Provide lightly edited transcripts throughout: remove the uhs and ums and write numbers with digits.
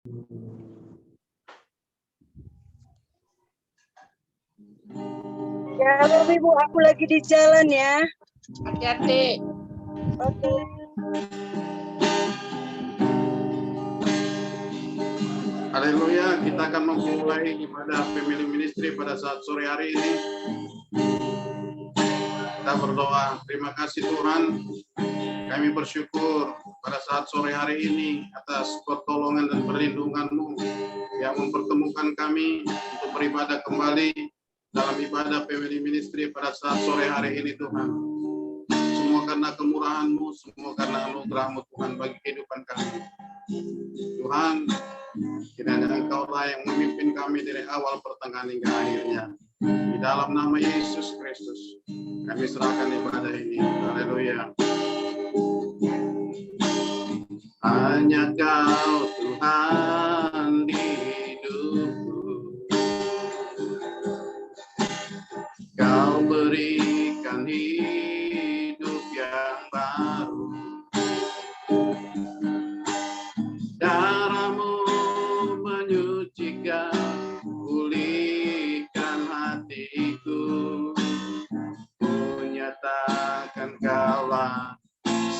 Ya, Bapak Ibu, aku lagi di jalan ya. Hati-hati. Oke. Haleluya, kita akan memulai ibadah Family Ministry pada saat sore hari ini. Kita berdoa, terima kasih Tuhan. Kami bersyukur pada saat sore hari ini atas pertolongan dan perlindungan-Mu yang mempertemukan kami untuk beribadah kembali dalam ibadah Family Ministry pada saat sore hari ini Tuhan. Semua karena kemurahan-Mu, semua karena anugerah-Mu Tuhan bagi kehidupan kami. Tuhan, kiranya Engkau-lah yang memimpin kami dari awal pertengahan hingga akhirnya. Di dalam nama Yesus Kristus, kami serahkan ibadah ini. Haleluya. Hanya Kau Tuhan di hidupku, Kau berikan hidup yang baru. Darah-Mu menyucikan, pulihkan hatiku. Kunyatakan Kaulah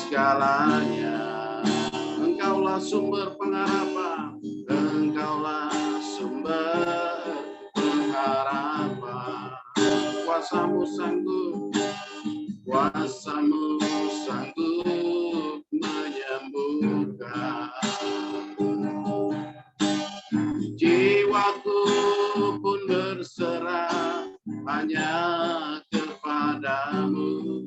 segalanya. Engkaulah sumber pengharapan, Engkaulah sumber pengharapan. Kuasa-Mu sanggup, Kuasa-Mu sanggup menyembuhkan. Jiwaku pun berserah hanya kepadamu.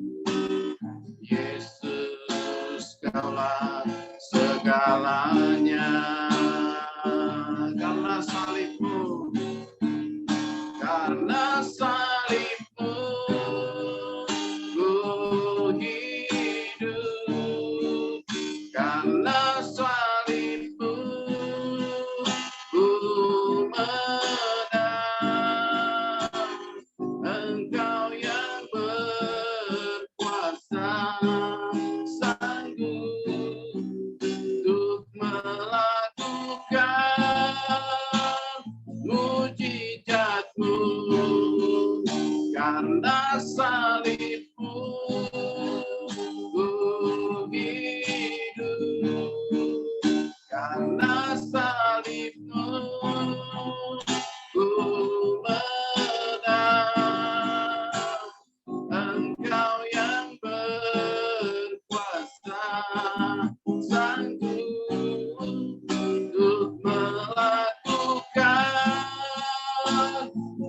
Yesus, Kaulah segalanya. Karena salib-Mu, karena salib-Mu, ku hidup. Karena salib-Mu, ku menang. Engkau yang berkuasa, sanggup untuk melakukan mujizat-Mu. Karena salib-Mu, ku hidup. Karena salib-Mu, ku menang. Engkau yang berkuasa, sanggup untuk melakukan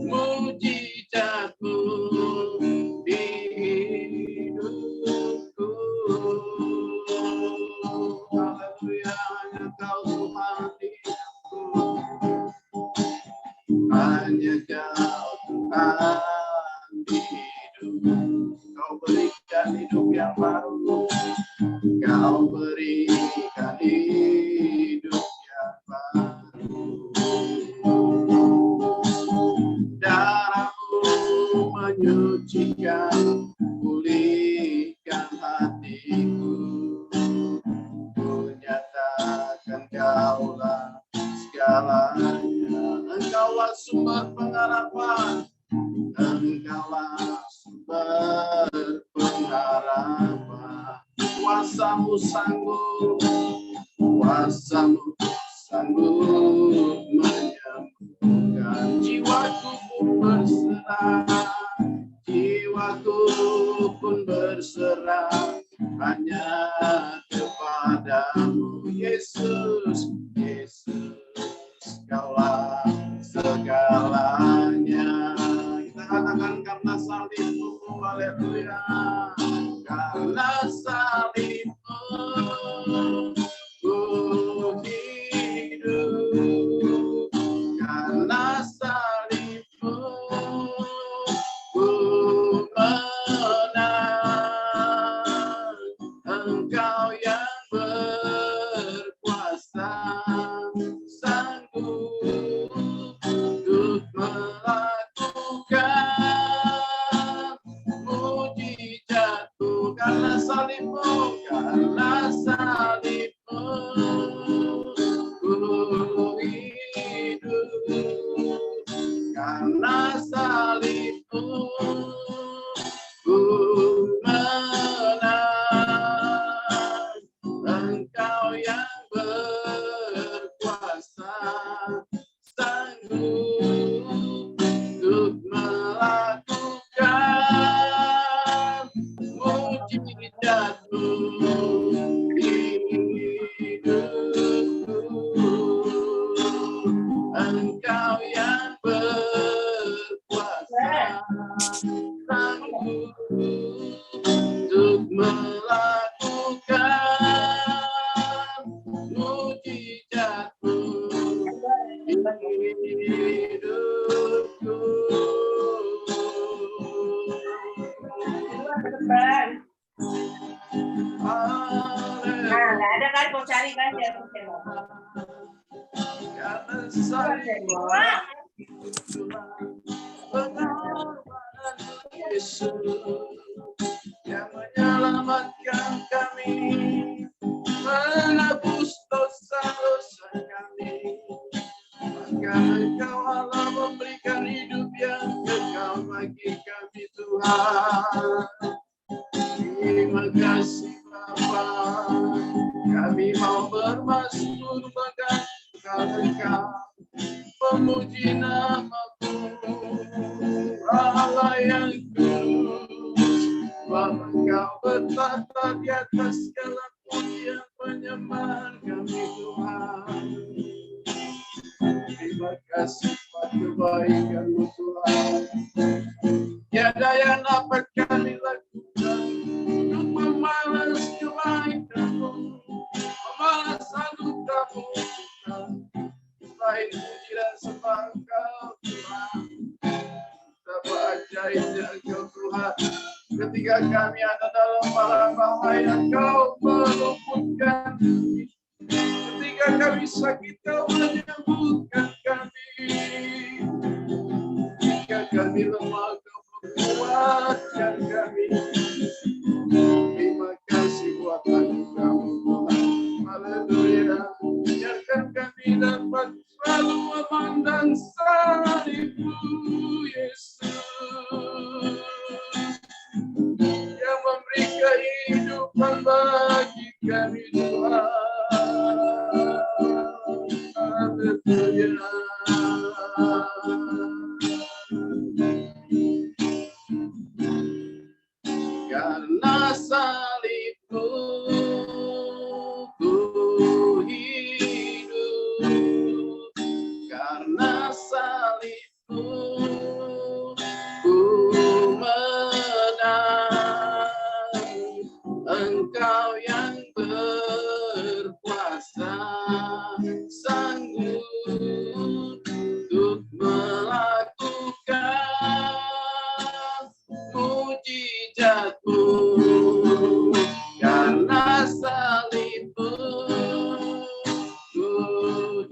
mujizat-Mu di hidupku. Haleluya, hanya Kau Tuhan di hidupku. Hanya Kau Tuhan di hidupku. Kau berikan hidup yang baru. Kau berikan hidup yang baru. Darah-Mu menyucikan, pulihkan hatiku. Kunyatakan Kaulah segalanya. Engkaulah sumber pengharapan, Engkaulah sumber pengharapan. Kuasa-Mu sanggup, Kuasa-Mu sanggup menyembuhkan. Jiwaku pun berserah, jiwaku pun berserah hanya kepadamu. Yesus, Yesus, Kaulah segalanya. Kita katakan karena salib-Mu, haleluya. Karena salib-Mu, ku hidup. Karena salib-Mu, ku menang. Engkau yang berkuasa, sanggup untuk melakukan mujizat. Engkau yang berkuasa, sanggup untuk melakukan mujizat-Mu di hidupku. Nah, nggak ada kan, mau cari kan ya. Karena saya pengorbanan Yesus yang menyelamatkan kami, menebus dosa-dosa kami. Maka Engkau Allah memberikan hidup yang kekal bagi kami, Tuhan. Terima kasih Bapa, kami mau bermasmur mengagungkan Engkau, memuji nama-Mu, Allah yang kudus. Bapa, Engkau bertata di atas segala pujian penyembahan kami, Tuhan. Terima kasih buat kebaikan-Mu, Tuhan. Tiada yang dapat kami lakukan untuk memalas kebaikan-Mu, memalas anugerah-Mu, selain puji dan sembah Engkau, Tuhan. Betapa ajaibnya Engkau, Tuhan. Ketika kami ada dalam mara bahaya, Engkau meluputkan kami. Ketika kami sakit, Kau menyembuhkan kami. Ketika kami lemah, Kau menguatkan kami. Terima kasih buat anugerah-Mu, Tuhan. Haleluya. Biarkan kami dapat selalu memandang salib-Mu, Yesus, yang memberi kehidupan bagi kami, Tuhan. Haleluya. Karena salib-Mu ku hidup, karena salib-Mu ku menang. Engkau yang berkuasa, sanggup untuk melakukan mujizat-Mu. Karena salib-Mu ku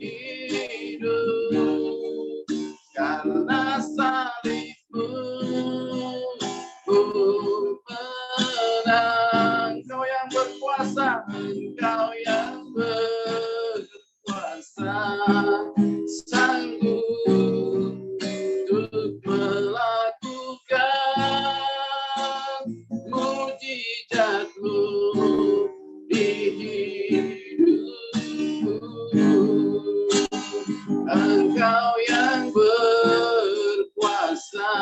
hidup, karena salib-Mu ku menang. Engkau yang berkuasa, Engkau yang berkuasa, sanggup untuk melakukan mujizat-Mu di hidupku. Engkau yang berkuasa,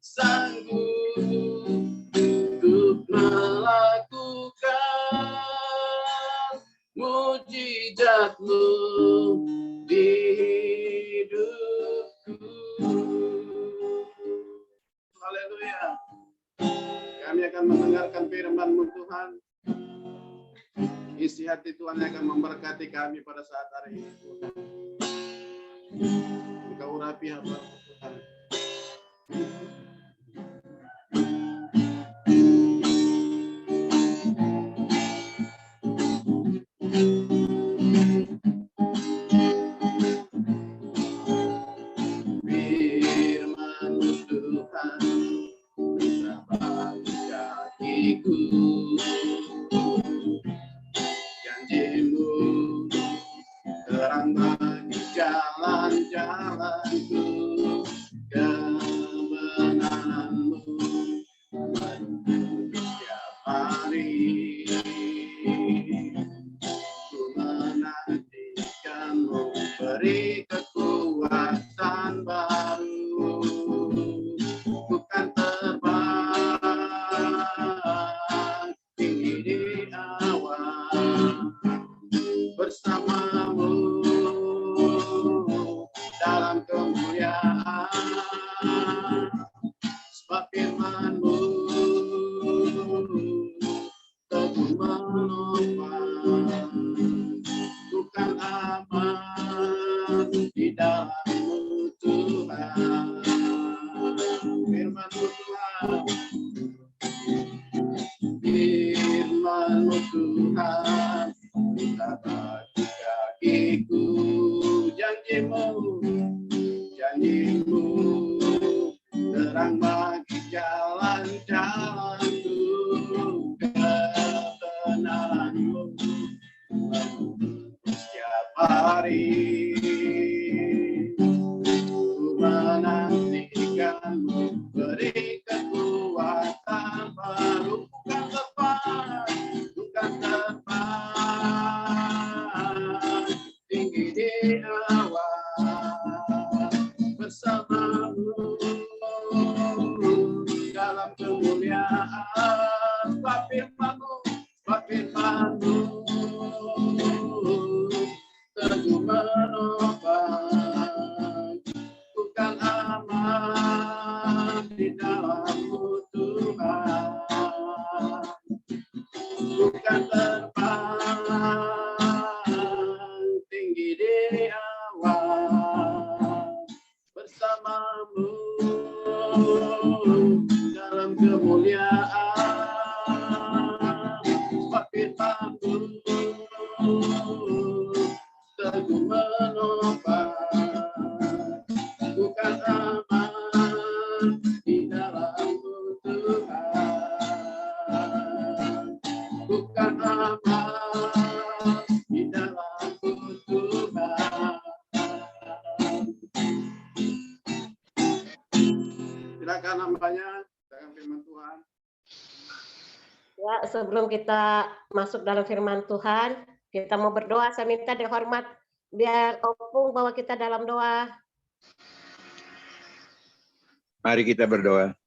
sanggup untuk melakukan mujizat-Mu di hidupku. Haleluya. Kami akan mendengarkan firman-Mu, Tuhan. Isi hati Tuhan yang akan memberkati kami pada saat hari ini, Tuhan. Engkau urapi hamba-Mu, Tuhan. Firman-Mu, Tuhan, bersabari kakiku. Janji-Mu terang bagi jalan-jalanku. Kebenaran-Mu menuntun setiap hari. Ku menantikan-Mu beri kekuatan baru. Ku kan terbang tinggi di awan bersama-Mu. di dalam-Mu Tuhan. Firman-Mu Tuhan, firman-Mu Tuhan, kita bagi kakiku, janji-Mu, janji-Mu, terang bagi jalan-jalanku, kebenaran-Mu setiap hari. Ku menantikan-Mu, beri kekuatan baru, bukan tepat, bukan tepat, tinggi di awan, bersama-Mu dalam kemuliaan. Sebab firman-Mu, sebab firman-Mu teguh menopang, bukan aman di dalam-Mu Tuhan, bukan terbang tinggi di awan, bersama-Mu dalam kemuliaan. Sebab firman-Mu teguh menopang, bukan aman di dalam-Mu Tuhan, bukan aman di dalam-Mu Tuhan. Silakan hambanya, silakan firman Tuhan. Ya, sebelum kita masuk dalam firman Tuhan, kita mau berdoa. Saya minta dihormat biar Opung bawa kita dalam doa. Mari kita berdoa.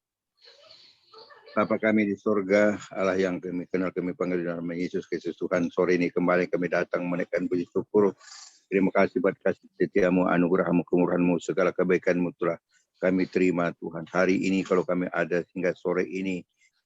Bapa kami di surga, Allah yang kami kenal, kami panggil dalam nama Yesus Kristus Tuhan. Sore ini kembali kami datang menaikkan puji syukur. Terima kasih buat kasih setiamu, anugerahmu, kemurahanmu, segala kebaikanmu telah kami terima Tuhan. Hari ini kalau kami ada hingga sore ini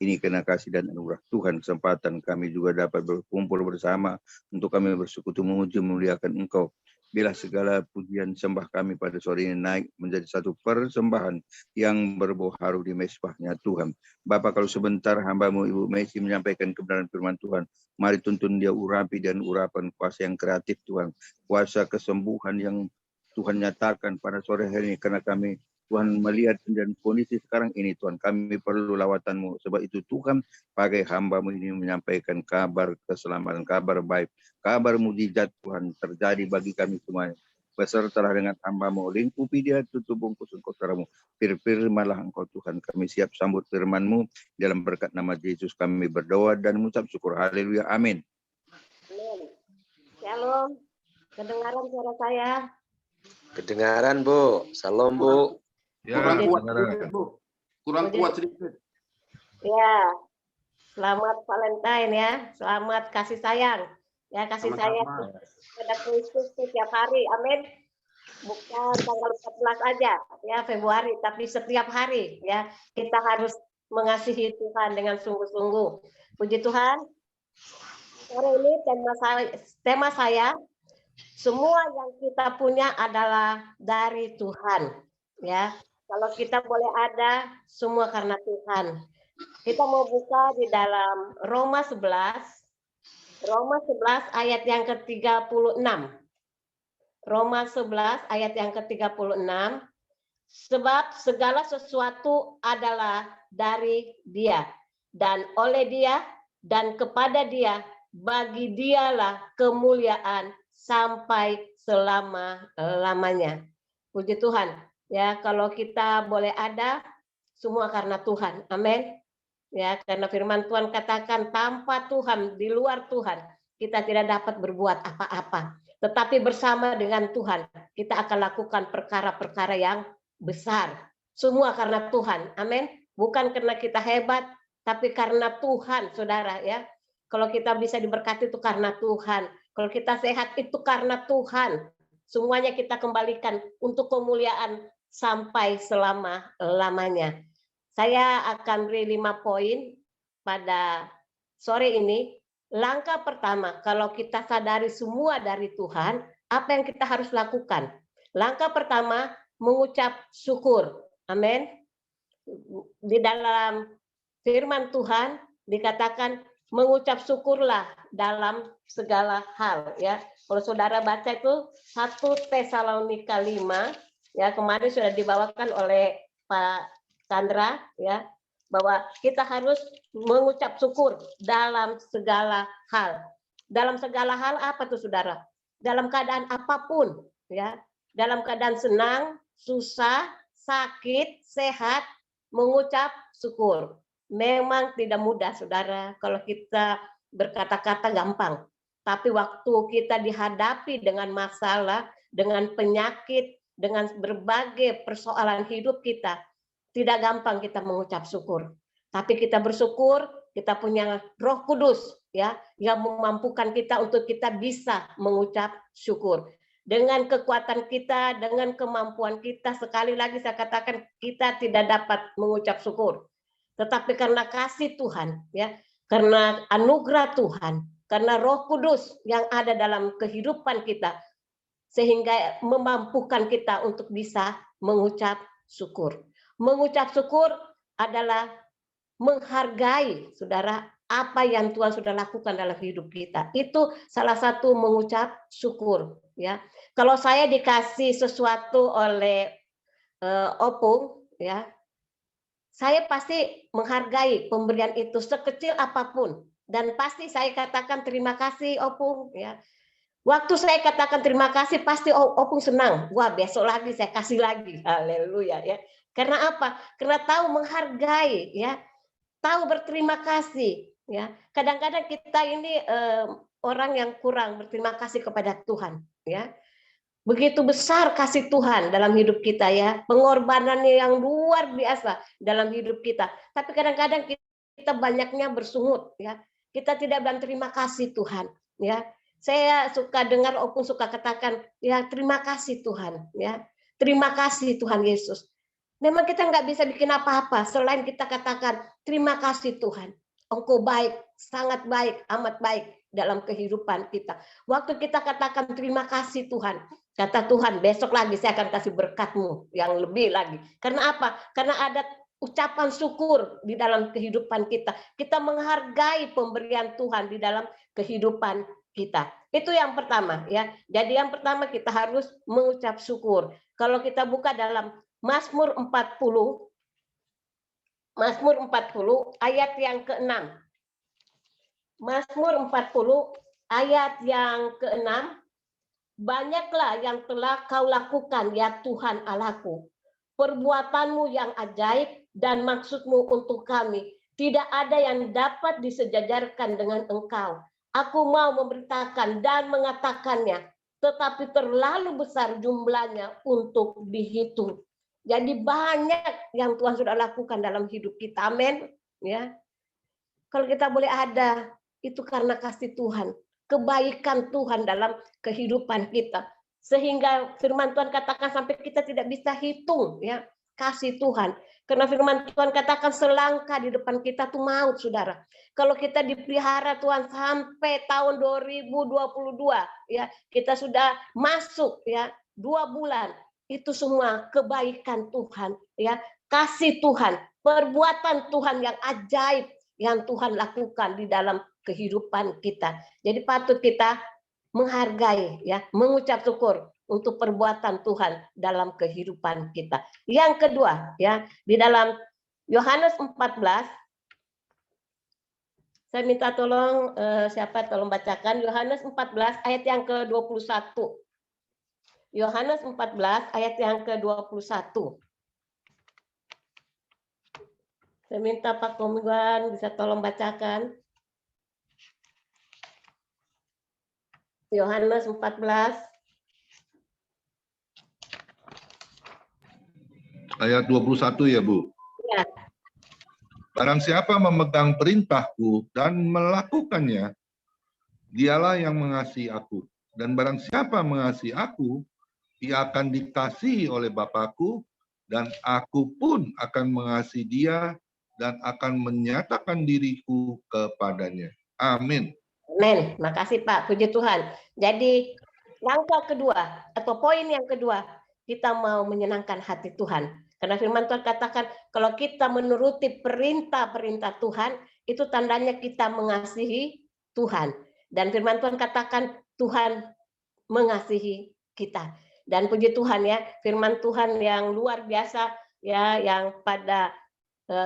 karena kasih dan anugerah Tuhan, kesempatan kami juga dapat berkumpul bersama untuk kami bersekutu memuji memuliakan Engkau. Bila segala pujian sembah kami pada sore ini naik menjadi satu persembahan yang berbau harum di mezbahnya Tuhan. Bapa, kalau sebentar hamba-Mu Ibu Messi menyampaikan kebenaran firman Tuhan, mari tuntun dia urapi dan urapan kuasa yang kreatif Tuhan. Kuasa kesembuhan yang Tuhan nyatakan pada sore hari ini, karena kami Tuhan melihat dan kondisi sekarang ini Tuhan, kami perlu lawatan-Mu. Sebab itu Tuhan pakai hamba-Mu ini menyampaikan kabar keselamatan, kabar baik, kabar mujizat Tuhan terjadi bagi kami semuanya. Besertalah dengan hamba-Mu, lingkupi dia, tutup bungkus Engkau seramu. Firmanlah Engkau Tuhan, kami siap sambut firman-Mu. Dalam berkat nama Yesus kami berdoa dan mengucap syukur. Haleluya, amin. Amin. Shalom. Kedengaran suara saya? Kedengaran, Bu. Salam, Bu. Ya, kurang kuat sedikit, Bu. Kurang kuat sedikit. Ya. Selamat Valentine ya. Selamat kasih sayang. Ya, kasih sayang pada Kristus setiap hari. Amin. Bukan tanggal 14 aja ya Februari, tapi setiap hari ya. Kita harus mengasihi Tuhan dengan sungguh-sungguh. Puji Tuhan. Sore ini tema saya semua yang kita punya adalah dari Tuhan ya. Kalau kita boleh ada, semua karena Tuhan. Kita mau buka di dalam Roma 11 ayat yang ke-36. Roma 11 ayat yang ke-36. Sebab segala sesuatu adalah dari Dia, dan oleh Dia, dan kepada Dia, bagi Dialah kemuliaan sampai selama-lamanya. Puji Tuhan. Ya, kalau kita boleh ada, semua karena Tuhan. Amin. Ya, karena firman Tuhan katakan tanpa Tuhan, di luar Tuhan, kita tidak dapat berbuat apa-apa. Tetapi bersama dengan Tuhan, kita akan lakukan perkara-perkara yang besar. Semua karena Tuhan. Amin. Bukan karena kita hebat, tapi karena Tuhan, saudara ya. Kalau kita bisa diberkati itu karena Tuhan. Kalau kita sehat itu karena Tuhan. Semuanya kita kembalikan untuk kemuliaan sampai selama-lamanya. Saya akan beri 5 poin pada sore ini. Langkah pertama, kalau kita sadari semua dari Tuhan, apa yang kita harus lakukan? Langkah pertama, mengucap syukur. Amin. Di dalam firman Tuhan dikatakan mengucap syukurlah dalam segala hal, ya. Kalau saudara baca itu 1 Tesalonika 5, ya, kemarin sudah dibawakan oleh Pak Chandra, ya, bahwa kita harus mengucap syukur dalam segala hal. Dalam segala hal apa tuh, saudara? Dalam keadaan apapun, ya. Dalam keadaan senang, susah, sakit, sehat, mengucap syukur. Memang tidak mudah, saudara. Kalau kita berkata-kata gampang, tapi waktu kita dihadapi dengan masalah, dengan penyakit, dengan berbagai persoalan hidup kita, tidak gampang kita mengucap syukur. Tapi kita bersyukur, kita punya Roh Kudus, ya, yang memampukan kita untuk kita bisa mengucap syukur. Dengan kekuatan kita, dengan kemampuan kita, sekali lagi saya katakan kita tidak dapat mengucap syukur. Tetapi karena kasih Tuhan, ya, karena anugerah Tuhan, karena Roh Kudus yang ada dalam kehidupan kita, sehingga memampukan kita untuk bisa mengucap syukur. Mengucap syukur adalah menghargai, saudara, apa yang Tuhan sudah lakukan dalam hidup kita. Itu salah satu mengucap syukur, ya. Kalau saya dikasih sesuatu oleh Opung, ya, saya pasti menghargai pemberian itu sekecil apapun, dan pasti saya katakan terima kasih Opung, ya. Waktu saya katakan terima kasih pasti Opung senang. Wah, besok lagi saya kasih lagi. Haleluya, ya. Karena apa? Karena tahu menghargai, ya. Tahu berterima kasih, ya. Kadang-kadang kita ini orang yang kurang berterima kasih kepada Tuhan, ya. Begitu besar kasih Tuhan dalam hidup kita, ya, pengorbanannya yang luar biasa dalam hidup kita. Tapi kadang-kadang kita banyaknya bersungut, ya. Kita tidak bilang terima kasih Tuhan, ya. Saya suka dengar Opung suka katakan, ya, terima kasih Tuhan, ya. Terima kasih Tuhan Yesus. Memang kita nggak bisa bikin apa-apa selain kita katakan terima kasih Tuhan. Engkau baik, sangat baik, amat baik dalam kehidupan kita. Waktu kita katakan terima kasih Tuhan, kata Tuhan, besok lagi saya akan kasih berkat-Mu yang lebih lagi. Karena apa? Karena ada ucapan syukur di dalam kehidupan kita. Kita menghargai pemberian Tuhan di dalam kehidupan kita. Itu yang pertama, ya. Jadi yang pertama kita harus mengucap syukur. Kalau kita buka dalam Mazmur 40 ayat yang ke-6. Mazmur 40 ayat yang ke-6. Banyaklah yang telah Kau lakukan, ya Tuhan Allahku. Perbuatanmu yang ajaib dan maksud-Mu untuk kami. Tidak ada yang dapat disejajarkan dengan Engkau. Aku mau memberitakan dan mengatakannya, tetapi terlalu besar jumlahnya untuk dihitung. Jadi banyak yang Tuhan sudah lakukan dalam hidup kita. Amin, ya. Kalau kita boleh ada, itu karena kasih Tuhan, kebaikan Tuhan dalam kehidupan kita. Sehingga firman Tuhan katakan sampai kita tidak bisa hitung, ya, kasih Tuhan. Karena firman Tuhan katakan selangkah di depan kita tuh maut, saudara. Kalau kita dipelihara Tuhan sampai tahun 2022, ya, kita sudah masuk, ya, 2 bulan. Itu semua kebaikan Tuhan, ya, kasih Tuhan, perbuatan Tuhan yang ajaib yang Tuhan lakukan di dalam kehidupan kita. Jadi patut kita menghargai, ya, mengucap syukur untuk perbuatan Tuhan dalam kehidupan kita. Yang kedua, ya, di dalam Yohanes 14, saya minta tolong siapa tolong bacakan Yohanes 14 ayat yang ke-21. Yohanes 14 ayat yang ke-21. Saya minta Pak Komiwan bisa tolong bacakan. Yohanes 14 ayat 21 ya, Bu. Ya. Barang siapa memegang perintahku dan melakukannya, dialah yang mengasihi aku. Dan barang siapa mengasihi aku, ia akan dikasihi oleh Bapakku, dan aku pun akan mengasihi dia dan akan menyatakan diriku kepadanya. Amin. Amin. Makasih Pak, puji Tuhan. Jadi langkah kedua atau poin yang kedua, kita mau menyenangkan hati Tuhan. Karena firman Tuhan katakan, kalau kita menuruti perintah-perintah Tuhan, itu tandanya kita mengasihi Tuhan. Dan firman Tuhan katakan, Tuhan mengasihi kita. Dan puji Tuhan ya, firman Tuhan yang luar biasa ya, yang pada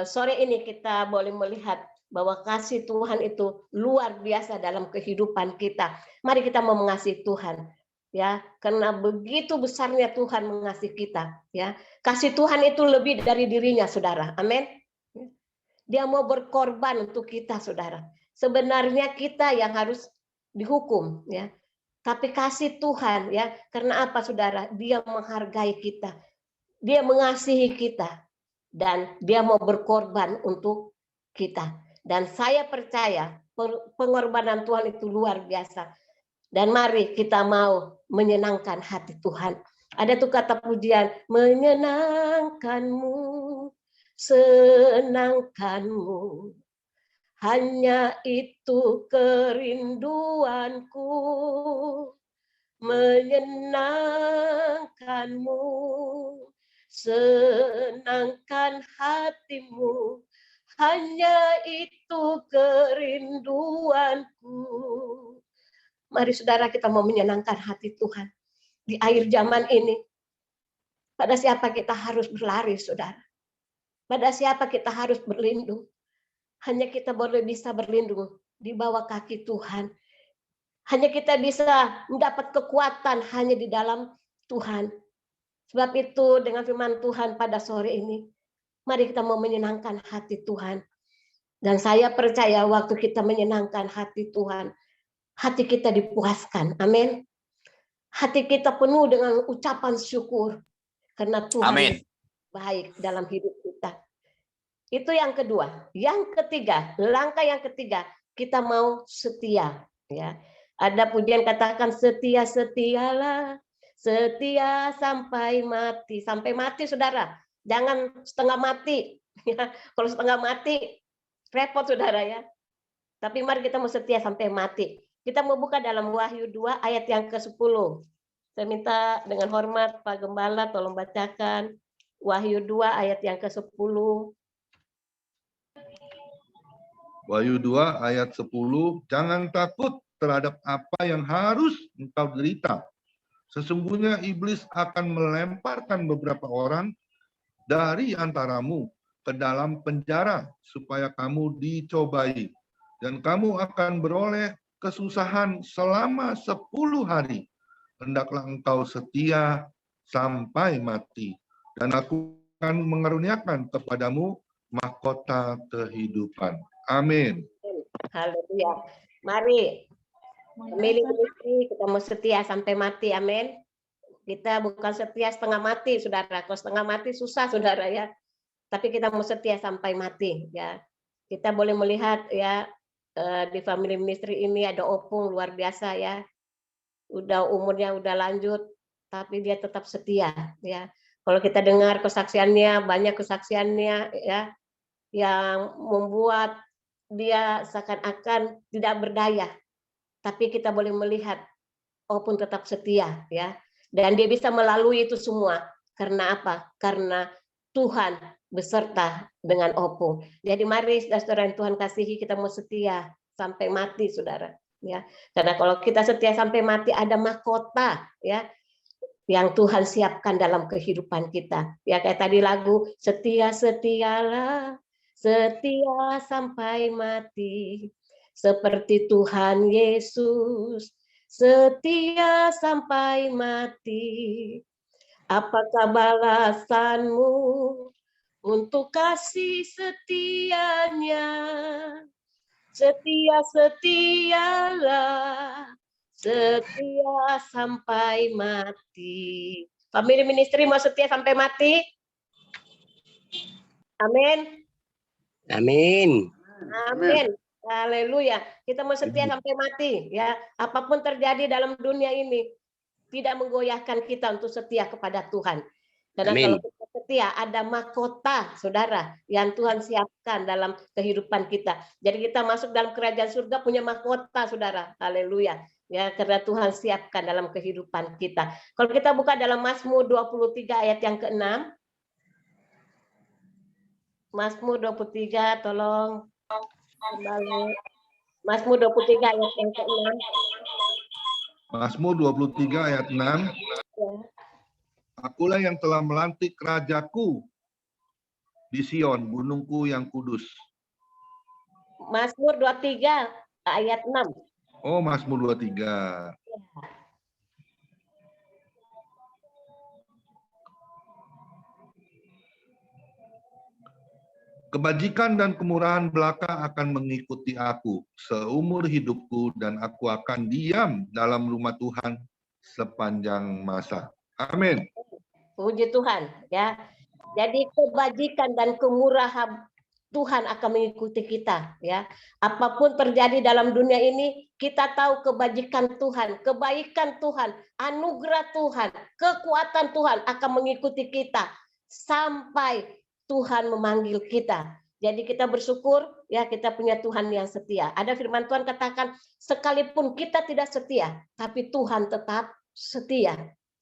sore ini kita boleh melihat bahwa kasih Tuhan itu luar biasa dalam kehidupan kita. Mari kita mau mengasihi Tuhan, ya, karena begitu besarnya Tuhan mengasihi kita, ya. Kasih Tuhan itu lebih dari dirinya, saudara. Amin. Dia mau berkorban untuk kita, saudara. Sebenarnya kita yang harus dihukum, ya. Tapi kasih Tuhan, ya, karena apa, saudara? Dia menghargai kita, dia mengasihi kita, dan dia mau berkorban untuk kita. Dan saya percaya pengorbanan Tuhan itu luar biasa. Dan mari kita mau menyenangkan hati Tuhan. Ada tuh kata pujian, menyenangkanmu, senangkanmu. Hanya itu kerinduanku, menyenangkanmu, senangkan hatimu. Hanya itu kerinduanku. Mari saudara kita mau menyenangkan hati Tuhan. Di akhir zaman ini, pada siapa kita harus berlari, saudara? Pada siapa kita harus berlindung? Hanya kita boleh bisa berlindung di bawah kaki Tuhan. Hanya kita bisa mendapat kekuatan hanya di dalam Tuhan. Sebab itu dengan firman Tuhan pada sore ini, mari kita mau menyenangkan hati Tuhan. Dan saya percaya waktu kita menyenangkan hati Tuhan, hati kita dipuaskan. Amin. Hati kita penuh dengan ucapan syukur. Karena Tuhan baik dalam hidup kita. Itu yang kedua. Yang ketiga, langkah yang ketiga, kita mau setia. Ya. Ada pujian katakan setia-setialah, setia sampai mati. Sampai mati, saudara. Jangan setengah mati. Ya. Kalau setengah mati, repot, saudara ya. Tapi mari kita mau setia sampai mati. Kita mau buka dalam Wahyu 2 ayat yang ke-10. Saya minta dengan hormat Pak Gembala tolong bacakan Wahyu 2 ayat yang ke-10. Wahyu 2 ayat 10, jangan takut terhadap apa yang harus engkau derita. Sesungguhnya iblis akan melemparkan beberapa orang dari antaramu ke dalam penjara supaya kamu dicobai. Dan kamu akan beroleh kesusahan selama 10 hari. Hendaklah engkau setia sampai mati. Dan aku akan mengaruniakan kepadamu mahkota kehidupan. Amin. Haleluya. Mari memilih istri, kita mau setia sampai mati. Amin. Kita bukan setia setengah mati, saudara. Kalau setengah mati susah, saudara ya. Tapi kita mau setia sampai mati, ya. Kita boleh melihat ya di family ministry ini ada opung luar biasa ya. Udah umurnya udah lanjut, tapi dia tetap setia, ya. Kalau kita dengar kesaksiannya, banyak kesaksiannya ya yang membuat dia seakan-akan tidak berdaya. Tapi kita boleh melihat opung tetap setia ya. Dan dia bisa melalui itu semua. Karena apa? Karena Tuhan beserta dengan opung. Jadi mari saudara yang Tuhan kasihi, kita mau setia sampai mati, saudara. Ya, karena kalau kita setia sampai mati ada mahkota ya yang Tuhan siapkan dalam kehidupan kita. Ya kayak tadi lagu setia-setialah, setia sampai mati. Seperti Tuhan Yesus, setia sampai mati. Apakah balasanmu untuk kasih setianya? Setia-setialah, setia sampai mati. Family ministry mau setia sampai mati? Amin. Amin. Amin. Haleluya. Kita mau setia sampai mati ya. Apapun terjadi dalam dunia ini tidak menggoyahkan kita untuk setia kepada Tuhan. Karena kalau kita setia ada mahkota, saudara, yang Tuhan siapkan dalam kehidupan kita. Jadi kita masuk dalam kerajaan surga punya mahkota, saudara. Haleluya. Ya, karena Tuhan siapkan dalam kehidupan kita. Kalau kita buka dalam Mazmur 23 ayat yang ke-6. Mazmur 23, tolong kembali. Mazmur 23 ayat yang ke-6. Mazmur 23 ayat 6. Ya. Akulah yang telah melantik rajaku di Sion, gunungku yang kudus. Mazmur 23 ayat 6. Oh, Mazmur 23. Kebajikan dan kemurahan belaka akan mengikuti aku seumur hidupku, dan aku akan diam dalam rumah Tuhan sepanjang masa. Amin. Puji Tuhan, ya. Jadi kebajikan dan kemurahan Tuhan akan mengikuti kita, ya. Apapun terjadi dalam dunia ini, kita tahu kebajikan Tuhan, kebaikan Tuhan, anugerah Tuhan, kekuatan Tuhan akan mengikuti kita sampai Tuhan memanggil kita. Jadi kita bersyukur, ya, kita punya Tuhan yang setia. Ada firman Tuhan katakan, sekalipun kita tidak setia, tapi Tuhan tetap setia.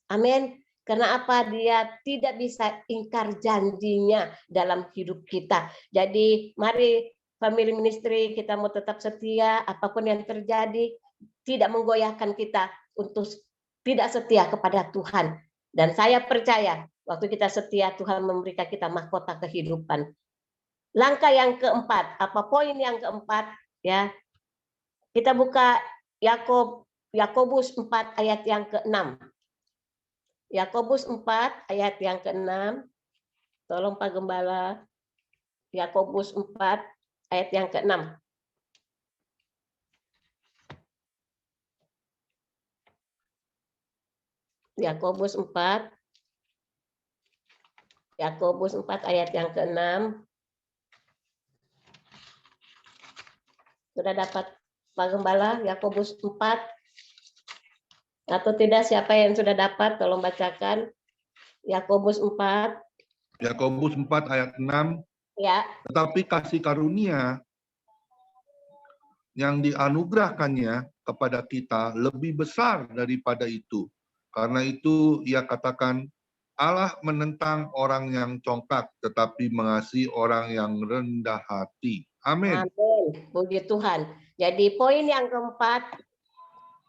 Amin. Karena apa? Dia tidak bisa ingkar janjinya dalam hidup kita. Jadi mari family ministry kita mau tetap setia, apapun yang terjadi tidak menggoyahkan kita untuk tidak setia kepada Tuhan. Dan saya percaya waktu kita setia, Tuhan memberikan kita mahkota kehidupan. Langkah yang keempat, apa poin yang keempat? Ya, kita buka Yakobus 4 ayat yang ke-6. Yakobus 4 ayat yang ke-6. Tolong Pak Gembala. Yakobus 4 ayat yang ke-6. Yakobus 4. Yakobus 4 ayat yang ke-6. Sudah dapat Pak Gembala Yakobus 4? Atau tidak, siapa yang sudah dapat tolong bacakan Yakobus 4. Yakobus 4 ayat 6. Ya. Tetapi kasih karunia yang dianugerahkannya kepada kita lebih besar daripada itu. Karena itu ia katakan, Allah menentang orang yang congkak, tetapi mengasihi orang yang rendah hati. Amin. Amin. Puji Tuhan. Jadi poin yang keempat,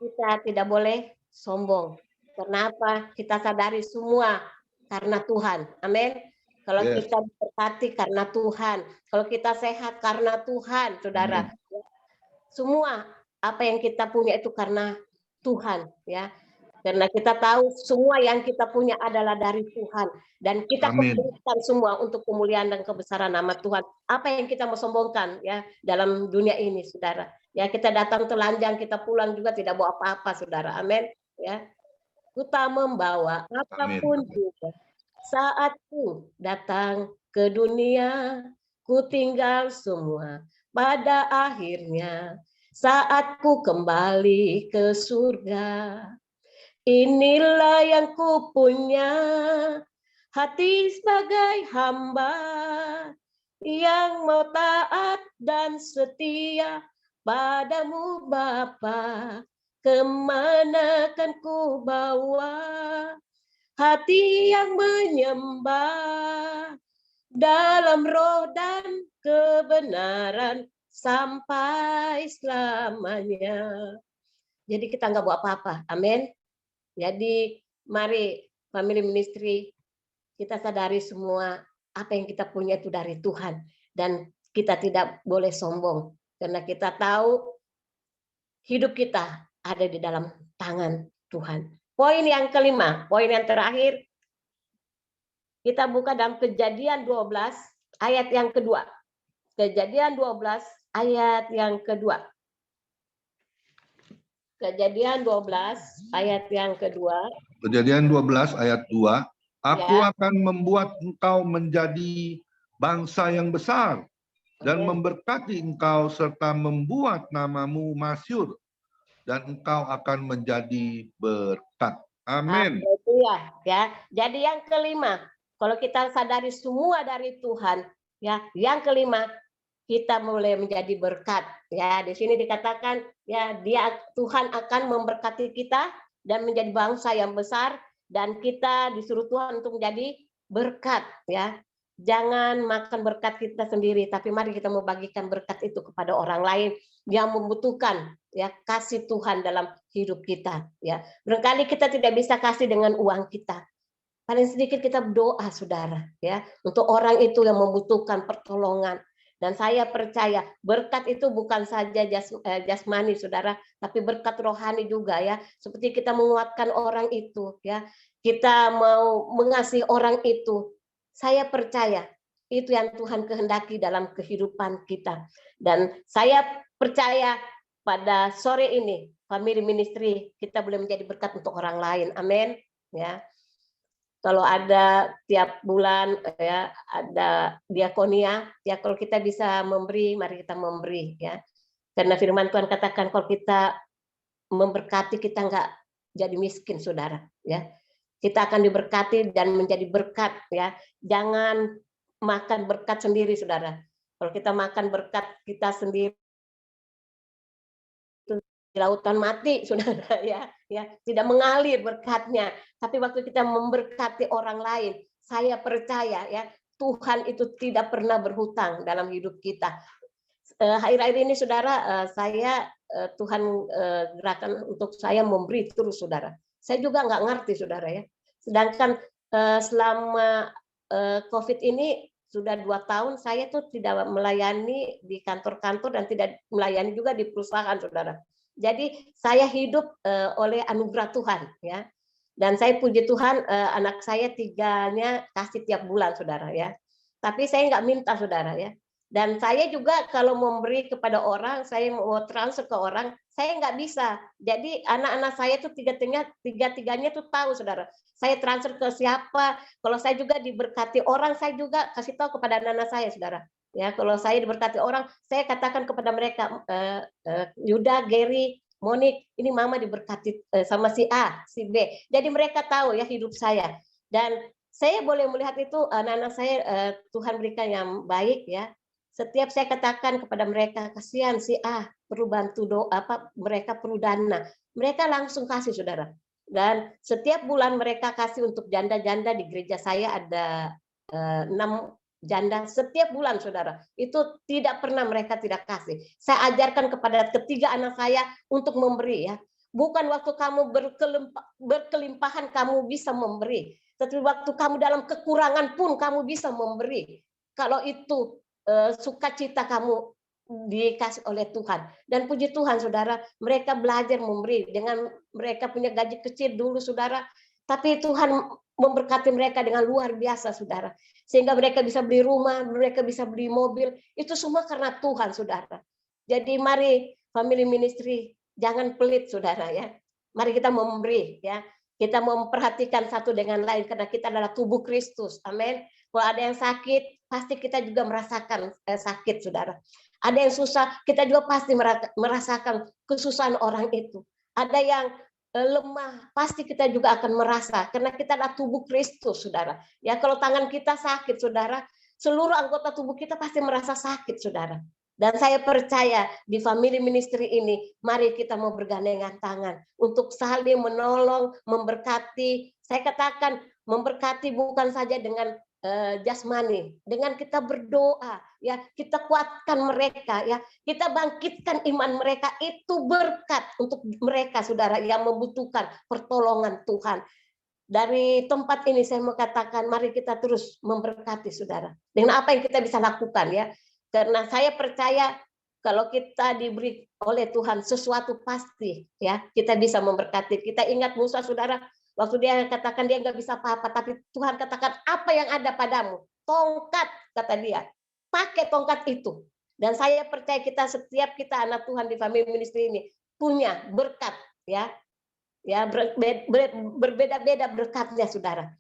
kita tidak boleh sombong. Kenapa? Kita sadari semua karena Tuhan. Amin. Kalau kita diberkati karena Tuhan, kalau kita sehat karena Tuhan, saudara. Amin. Semua apa yang kita punya itu karena Tuhan, ya. Karena kita tahu semua yang kita punya adalah dari Tuhan, dan kita kembalikan semua untuk kemuliaan dan kebesaran nama Tuhan. Apa yang kita mau sombongkan, ya, dalam dunia ini, saudara? Ya, kita datang telanjang, kita pulang juga tidak bawa apa-apa, saudara. Amin. Ya, kita membawa apapun juga. Saat ku datang ke dunia, ku tinggal semua. Pada akhirnya, saat ku kembali ke surga, inilah yang ku punya, hati sebagai hamba yang mau taat dan setia padamu Bapa. Kemana kan ku bawa hati yang menyembah dalam roh dan kebenaran sampai selamanya. Jadi kita nggak bawa apa-apa. Amin. Jadi mari family ministry kita sadari semua apa yang kita punya itu dari Tuhan, dan kita tidak boleh sombong karena kita tahu hidup kita ada di dalam tangan Tuhan. Poin yang kelima, poin yang terakhir, kita buka dalam Kejadian 12 ayat yang kedua. Kejadian 12 ayat yang kedua. Kejadian 12 ayat yang kedua. Kejadian 12 ayat 2. Aku akan membuat engkau menjadi bangsa yang besar dan memberkati engkau serta membuat namamu masyhur, dan engkau akan menjadi berkat. Amin. Ya. Jadi yang kelima, kalau kita sadari semua dari Tuhan, ya, yang kelima kita mulai menjadi berkat. Ya, di sini dikatakan ya Tuhan akan memberkati kita dan menjadi bangsa yang besar, dan kita disuruh Tuhan untuk menjadi berkat, ya. Jangan makan berkat kita sendiri, tapi mari kita membagikan berkat itu kepada orang lain yang membutuhkan, ya, kasih Tuhan dalam hidup kita, ya. Barangkali kita tidak bisa kasih dengan uang kita. Paling sedikit kita berdoa, saudara, ya, untuk orang itu yang membutuhkan pertolongan. Dan saya percaya berkat itu bukan saja jasmani, saudara, tapi berkat rohani juga, ya. Seperti kita menguatkan orang itu, ya, kita mau mengasihi orang itu. Saya percaya itu yang Tuhan kehendaki dalam kehidupan kita. Dan saya percaya pada sore ini, Family Ministry, kita boleh menjadi berkat untuk orang lain. Amin, ya. Kalau ada tiap bulan, ya, ada diakonia, ya, kalau kita bisa memberi, mari kita memberi, ya. Karena firman Tuhan katakan kalau kita memberkati, kita enggak jadi miskin, saudara, ya. Kita akan diberkati dan menjadi berkat, ya. Jangan makan berkat sendiri, saudara. Kalau kita makan berkat kita sendiri, di lautan mati, saudara, ya, tidak mengalir berkatnya. Tapi waktu kita memberkati orang lain, saya percaya, ya, Tuhan itu tidak pernah berhutang dalam hidup kita. Akhir-akhir ini, saudara, saya Tuhan gerakan untuk saya memberi terus, saudara. Saya juga nggak ngerti, saudara, ya. Sedangkan selama COVID ini sudah 2 tahun saya tuh tidak melayani di kantor-kantor dan tidak melayani juga di perusahaan, saudara. Jadi saya hidup oleh anugerah Tuhan, ya. Dan saya puji Tuhan, anak saya 3-nya kasih tiap bulan, saudara, ya. Tapi saya nggak minta, saudara, ya. Dan saya juga kalau memberi kepada orang, saya mau transfer ke orang, saya nggak bisa. Jadi anak-anak saya tuh tiga-tiganya tuh tahu, saudara. Saya transfer ke siapa. Kalau saya juga diberkati orang, saya juga kasih tahu kepada anak-anak saya, saudara. Ya, kalau saya diberkati orang, saya katakan kepada mereka, Yuda, Gary, Monik, ini mama diberkati sama si A, si B. Jadi mereka tahu, ya, hidup saya. Dan saya boleh melihat itu anak-anak saya Tuhan berikan yang baik, ya. Setiap saya katakan kepada mereka, kasihan si A perlu bantu doa, mereka perlu dana. Mereka langsung kasih, saudara. Dan setiap bulan mereka kasih untuk janda-janda di gereja saya ada 6 janda setiap bulan, saudara. Itu tidak pernah mereka tidak kasih. Saya ajarkan kepada ketiga anak saya untuk memberi, ya. Bukan waktu kamu berkelimpahan kamu bisa memberi, tetapi waktu kamu dalam kekurangan pun kamu bisa memberi. Kalau itu sukacita kamu dikasih oleh Tuhan. Dan puji Tuhan, saudara, mereka belajar memberi dengan mereka punya gaji kecil dulu, saudara. Tapi Tuhan memberkati mereka dengan luar biasa, saudara. Sehingga mereka bisa beli rumah, mereka bisa beli mobil. Itu semua karena Tuhan, saudara. Jadi mari Family Ministry, jangan pelit, saudara, ya. Mari kita memberi, ya. Kita memperhatikan satu dengan lain karena kita adalah tubuh Kristus. Amin. Kalau ada yang sakit, pasti kita juga merasakan sakit, saudara. Ada yang susah, kita juga pasti merasakan kesusahan orang itu. Ada yang lemah, pasti kita juga akan merasa karena kita adalah tubuh Kristus, saudara. Ya, kalau tangan kita sakit, saudara, seluruh anggota tubuh kita pasti merasa sakit, saudara. Dan saya percaya di Family Ministry ini, mari kita mau bergandengan tangan untuk saling menolong, memberkati. Saya katakan memberkati bukan saja dengan jasmani, dengan kita berdoa, ya, kita kuatkan mereka, ya, kita bangkitkan iman mereka, itu berkat untuk mereka, saudara, yang membutuhkan pertolongan Tuhan. Dari tempat ini saya mau katakan, mari kita terus memberkati, saudara, dengan apa yang kita bisa lakukan, ya, karena saya percaya kalau kita diberi oleh Tuhan sesuatu pasti, ya, kita bisa memberkati. Kita ingat Musa, saudara. Waktu dia katakan dia nggak bisa apa-apa, tapi Tuhan katakan apa yang ada padamu? Tongkat, kata dia. Pakai tongkat itu. Dan saya percaya setiap kita anak Tuhan di Family Ministry ini punya berkat, ya. Ya, berbeda-beda berkatnya, saudara.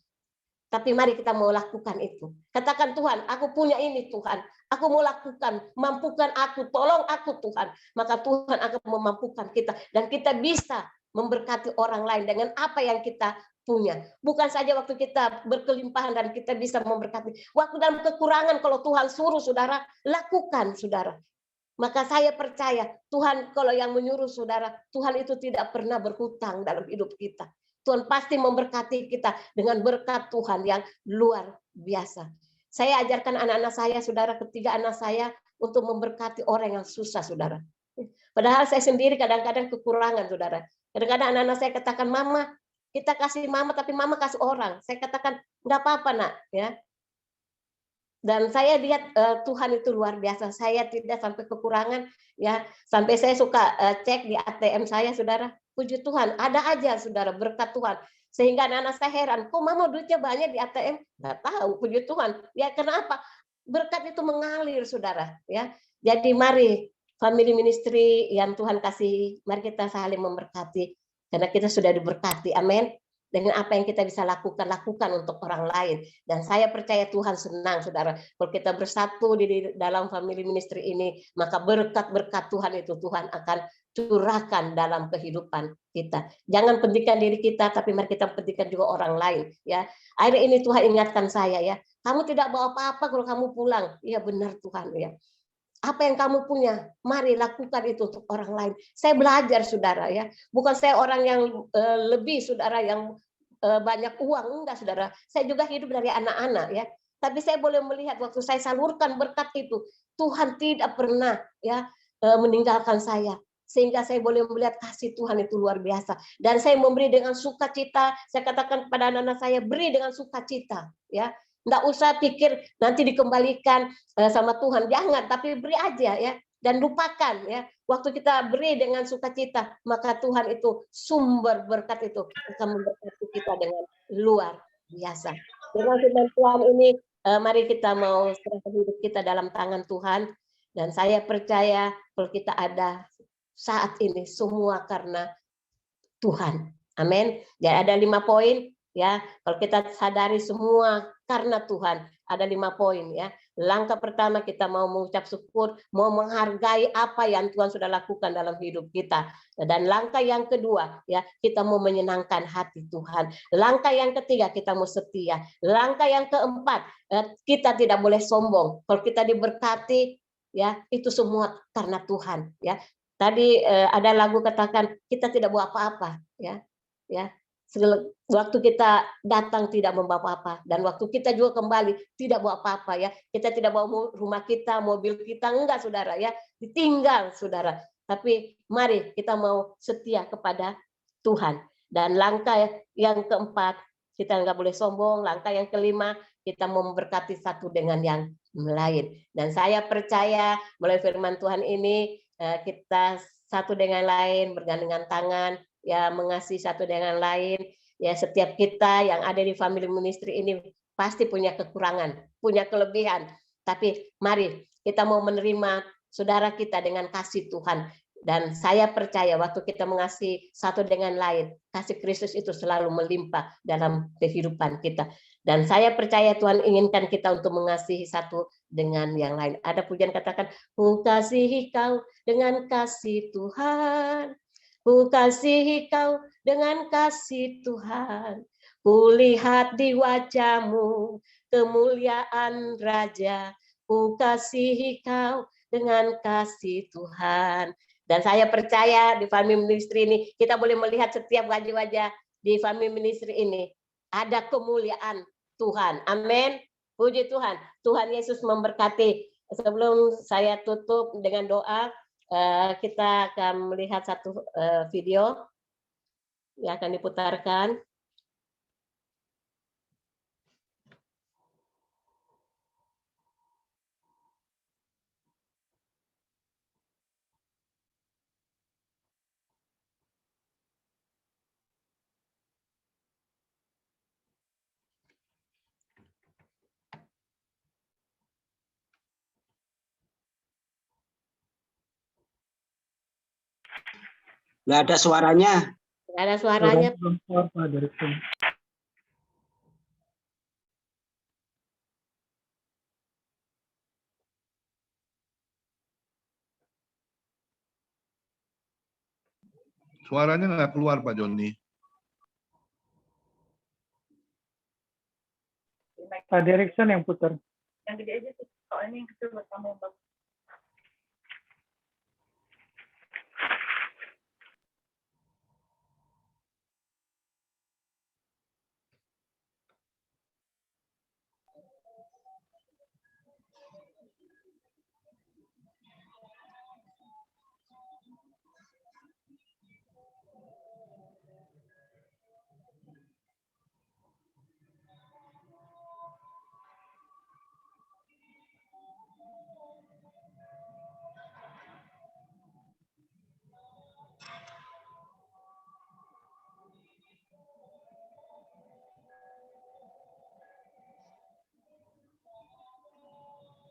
Tapi mari kita mau lakukan itu. Katakan, Tuhan, aku punya ini, Tuhan. Aku mau lakukan, mampukan aku, tolong aku, Tuhan. Maka Tuhan akan memampukan kita. Dan kita bisa memberkati orang lain dengan apa yang kita punya. Bukan saja waktu kita berkelimpahan dan kita bisa memberkati. Waktu dalam kekurangan, kalau Tuhan suruh, saudara, lakukan, saudara. Maka saya percaya Tuhan kalau yang menyuruh saudara, Tuhan itu tidak pernah berhutang dalam hidup kita. Tuhan pasti memberkati kita dengan berkat Tuhan yang luar biasa. Saya ajarkan anak-anak saya, saudara, ketiga anak saya untuk memberkati orang yang susah, saudara. Padahal saya sendiri kadang-kadang kekurangan, saudara. Kadang-kadang anak-anak saya katakan, Mama, kita kasih Mama, tapi Mama kasih orang. Saya katakan, enggak apa-apa, Nak. Ya. Dan saya lihat Tuhan itu luar biasa. Saya tidak sampai kekurangan, ya. Sampai saya suka cek di ATM saya, saudara. Puji Tuhan, ada aja, saudara, berkat Tuhan. Sehingga anak-anak saya heran, kok Mama duitnya banyak di ATM? Nggak tahu, puji Tuhan. Ya kenapa? Berkat itu mengalir, saudara. Ya, jadi mari family ministry yang Tuhan kasih, mari kita saling memberkati. Karena kita sudah diberkati, amin. Dengan apa yang kita bisa lakukan untuk orang lain. Dan saya percaya Tuhan senang, saudara. Kalau kita bersatu di dalam family ministry ini, maka berkat-berkat Tuhan itu Tuhan akan curahkan dalam kehidupan kita. Jangan pentingkan diri kita, tapi mari kita pentingkan juga orang lain. Ya, hari ini Tuhan ingatkan saya, ya, kamu tidak bawa apa-apa kalau kamu pulang. Iya benar Tuhan, ya. Apa yang kamu punya, mari lakukan itu untuk orang lain. Saya belajar, saudara, ya. Bukan saya orang yang lebih, saudara, yang banyak uang, enggak, saudara. Saya juga hidup dari anak-anak, ya. Tapi saya boleh melihat waktu saya salurkan berkat itu, Tuhan tidak pernah, ya, meninggalkan saya. Sehingga saya boleh melihat kasih Tuhan itu luar biasa. Dan saya memberi dengan sukacita. Saya katakan kepada anak-anak saya, beri dengan sukacita, ya. Nggak usah pikir nanti dikembalikan sama Tuhan, jangan, tapi beri aja, ya, dan lupakan, ya, waktu kita beri dengan sukacita, maka Tuhan itu sumber berkat itu akan memberkati kita dengan luar biasa. Dengan firman Tuhan ini, mari kita mau serahkan hidup kita dalam tangan Tuhan, dan saya percaya kalau kita ada saat ini semua karena Tuhan, amin. Jadi ada 5 poin. Ya, kalau kita sadari semua karena Tuhan, ada 5 poin, ya. Langkah pertama kita mau mengucap syukur, mau menghargai apa yang Tuhan sudah lakukan dalam hidup kita. Dan langkah yang kedua, ya, kita mau menyenangkan hati Tuhan. Langkah yang ketiga, kita mau setia. Langkah yang keempat, kita tidak boleh sombong. Kalau kita diberkati, ya, itu semua karena Tuhan, ya. Tadi ada lagu katakan kita tidak bawa apa-apa, ya. Ya. Waktu kita datang tidak membawa apa-apa, dan waktu kita juga kembali tidak bawa apa-apa, ya. Kita tidak bawa rumah kita, mobil kita, enggak, saudara, ya. Ditinggal, saudara. Tapi mari kita mau setia kepada Tuhan. Dan langkah yang keempat, kita enggak boleh sombong. Langkah yang kelima, kita mau memberkati satu dengan yang lain. Dan saya percaya melalui firman Tuhan ini kita satu dengan lain bergandengan tangan, ya, mengasihi satu dengan lain, ya. Setiap kita yang ada di family ministry ini pasti punya kekurangan, punya kelebihan, tapi mari kita mau menerima saudara kita dengan kasih Tuhan. Dan saya percaya waktu kita mengasihi satu dengan lain, kasih Kristus itu selalu melimpah dalam kehidupan kita. Dan saya percaya Tuhan inginkan kita untuk mengasihi satu dengan yang lain. Ada pujian katakan, ku kasihi kau dengan kasih Tuhan. Ku kasihi kau dengan kasih Tuhan. Ku lihat di wajahmu kemuliaan Raja. Ku kasihi kau dengan kasih Tuhan. Dan saya percaya di family ministry ini, kita boleh melihat setiap wajah-wajah di family ministry ini. Ada kemuliaan Tuhan. Amin. Puji Tuhan. Tuhan Yesus memberkati. Sebelum saya tutup dengan doa, kita akan melihat satu video yang akan diputarkan. Nggak ada suaranya. Nggak ada suaranya. Suaranya nggak keluar, Pak Joni. Pak Direction yang putar. Yang gede aja tuh, soalnya yang kecil buat kamu, Bang.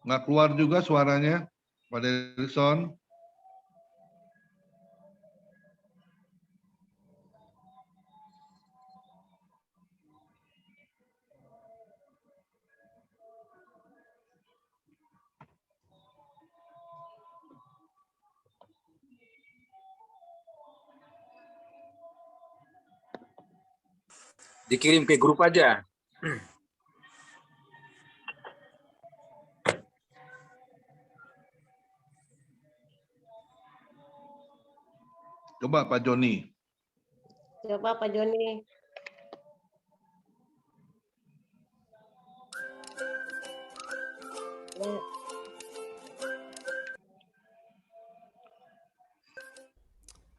Nggak keluar juga suaranya, Pak Derikson. Dikirim ke grup aja. Coba Pak Joni. Coba Pak Joni. Ya.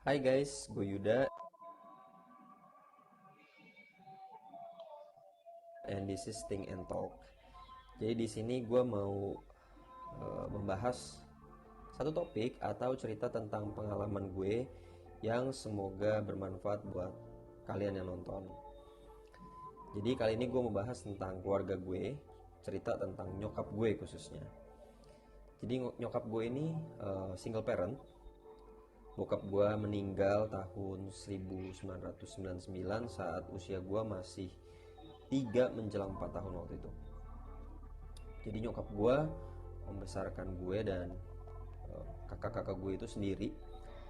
Hai guys, gue Yuda. And this is Think and Talk. Jadi di sini gue mau membahas satu topik atau cerita tentang pengalaman gue yang semoga bermanfaat buat kalian yang nonton. Jadi kali ini gue mau bahas tentang keluarga gue, cerita tentang nyokap gue khususnya. Jadi nyokap gue ini single parent. Bokap gue meninggal tahun 1999 saat usia gue masih 3 menjelang 4 tahun waktu itu. Jadi nyokap gue membesarkan gue dan kakak-kakak gue itu sendiri,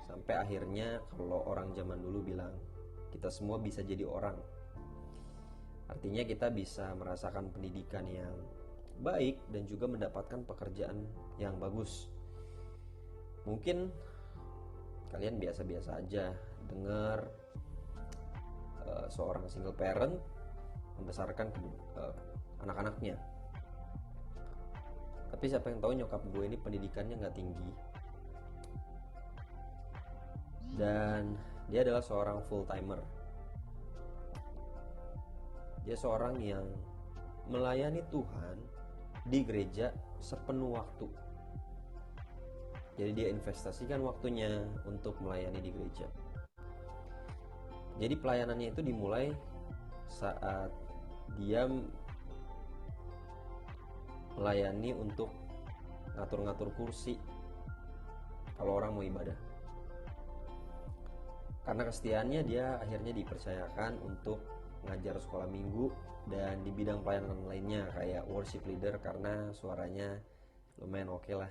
sampai akhirnya kalau orang zaman dulu bilang kita semua bisa jadi orang. Artinya kita bisa merasakan pendidikan yang baik dan juga mendapatkan pekerjaan yang bagus. Mungkin kalian biasa-biasa aja dengar seorang single parent membesarkan anak-anaknya. Tapi siapa yang tahu nyokap gue ini pendidikannya nggak tinggi. Dan dia adalah seorang full timer. Dia seorang yang melayani Tuhan di gereja sepenuh waktu. Jadi dia investasikan waktunya untuk melayani di gereja. Jadi pelayanannya itu dimulai saat dia melayani untuk ngatur-ngatur kursi kalau orang mau ibadah. Karena kesetiaannya dia akhirnya dipercayakan untuk ngajar sekolah minggu dan di bidang pelayanan lainnya kayak worship leader karena suaranya lumayan oke lah.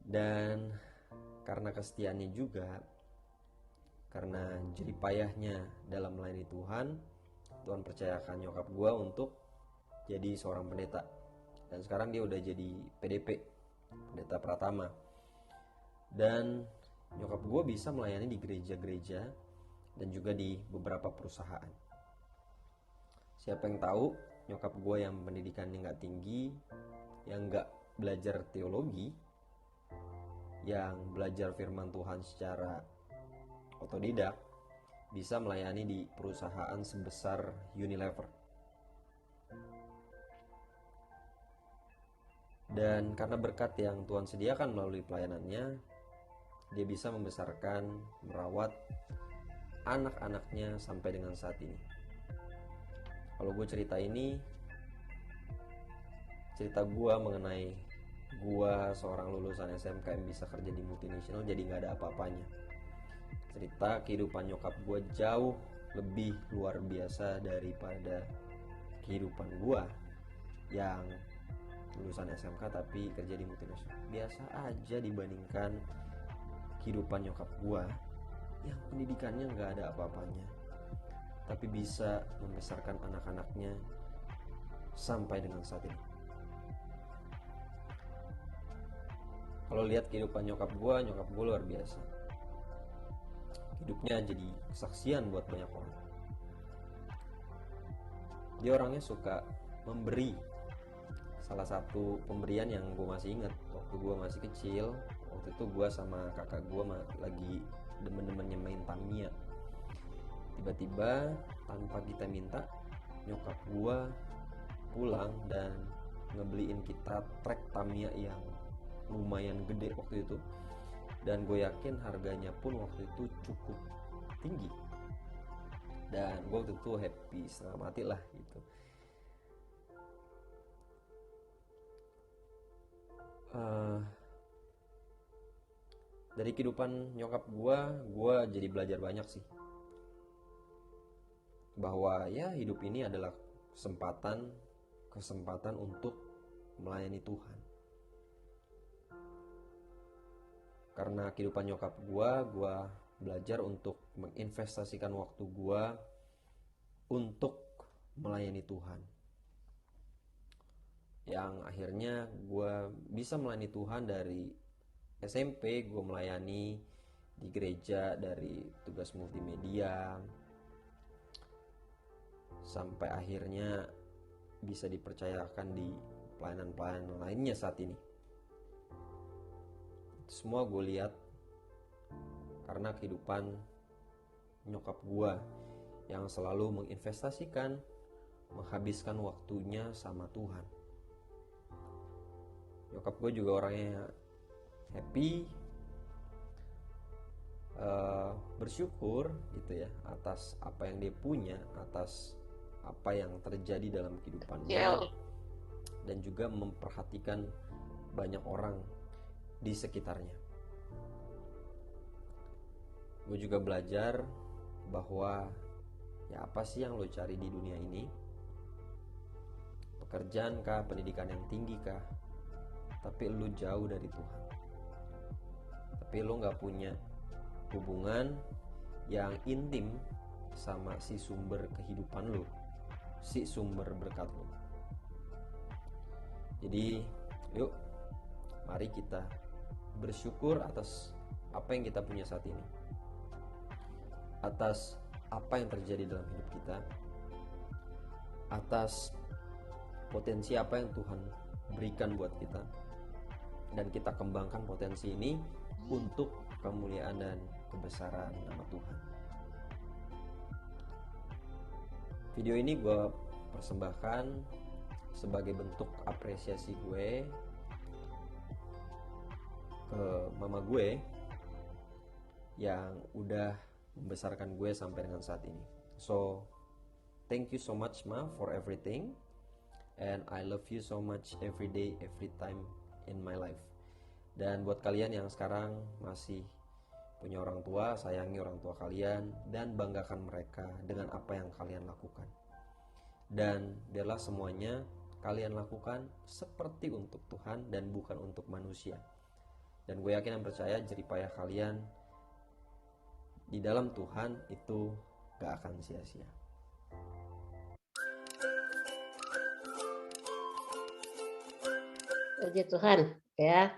Dan karena kesetiaannya juga, karena jeripayahnya dalam melayani Tuhan, Tuhan percayakan nyokap gue untuk jadi seorang pendeta. Dan sekarang dia udah jadi PDP, pendeta Pratama. Dan nyokap gue bisa melayani di gereja-gereja dan juga di beberapa perusahaan. Siapa yang tahu nyokap gue yang pendidikannya nggak tinggi, yang nggak belajar teologi, yang belajar firman Tuhan secara otodidak, bisa melayani di perusahaan sebesar Unilever. Dan karena berkat yang Tuhan sediakan melalui pelayanannya, dia bisa membesarkan, merawat anak-anaknya sampai dengan saat ini. Kalau gue cerita ini, cerita gue mengenai gue seorang lulusan SMK yang bisa kerja di multinasional, jadi gak ada apa-apanya. Cerita kehidupan nyokap gue jauh lebih luar biasa daripada kehidupan gue yang lulusan SMK tapi kerja di multinasional. Biasa aja dibandingkan kehidupan nyokap gue yang pendidikannya gak ada apa-apanya, tapi bisa membesarkan anak-anaknya sampai dengan saat ini. Kalau lihat kehidupan nyokap gue luar biasa. Hidupnya jadi kesaksian buat banyak orang. Dia orangnya suka memberi. Salah satu pemberian yang gue masih ingat waktu gue masih kecil, waktu itu gue sama kakak gue lagi demen-demennya main Tamiya. Tiba-tiba tanpa kita minta, nyokap gue pulang dan ngebeliin kita trek Tamiya yang lumayan gede waktu itu, dan gue yakin harganya pun waktu itu cukup tinggi, dan gue waktu itu happy setengah mati lah gitu. dari kehidupan nyokap gue jadi belajar banyak sih, bahwa ya hidup ini adalah kesempatan untuk melayani Tuhan. Karena kehidupan nyokap gue belajar untuk menginvestasikan waktu gue untuk melayani Tuhan. Yang akhirnya gue bisa melayani Tuhan dari SMP, gue melayani di gereja dari tugas multimedia, sampai akhirnya bisa dipercayakan di pelayanan-pelayanan lainnya saat ini. Itu semua gue lihat karena kehidupan nyokap gue yang selalu menginvestasikan, menghabiskan waktunya sama Tuhan. Nyokap gue juga orangnya happy, bersyukur gitu ya atas apa yang dia punya, atas apa yang terjadi dalam kehidupannya, dan juga memperhatikan banyak orang di sekitarnya. Gue juga belajar bahwa ya apa sih yang lo cari di dunia ini? Pekerjaan kah, pendidikan yang tinggi kah? Tapi lo jauh dari Tuhan, tapi lo gak punya hubungan yang intim sama si sumber kehidupan lo, si sumber berkat lo. Jadi yuk, mari kita bersyukur atas apa yang kita punya saat ini, atas apa yang terjadi dalam hidup kita, atas potensi apa yang Tuhan berikan buat kita, dan kita kembangkan potensi ini untuk kemuliaan dan kebesaran nama Tuhan. Video ini gue persembahkan sebagai bentuk apresiasi gue ke mama gue yang udah membesarkan gue sampai dengan saat ini. So, thank you so much Ma for everything, and I love you so much every day, every time in my life. Dan buat kalian yang sekarang masih punya orang tua, sayangi orang tua kalian dan banggakan mereka dengan apa yang kalian lakukan. Dan biarlah semuanya kalian lakukan seperti untuk Tuhan dan bukan untuk manusia. Dan gue yakin dan percaya jeripayah kalian di dalam Tuhan itu gak akan sia-sia. Puji Tuhan ya.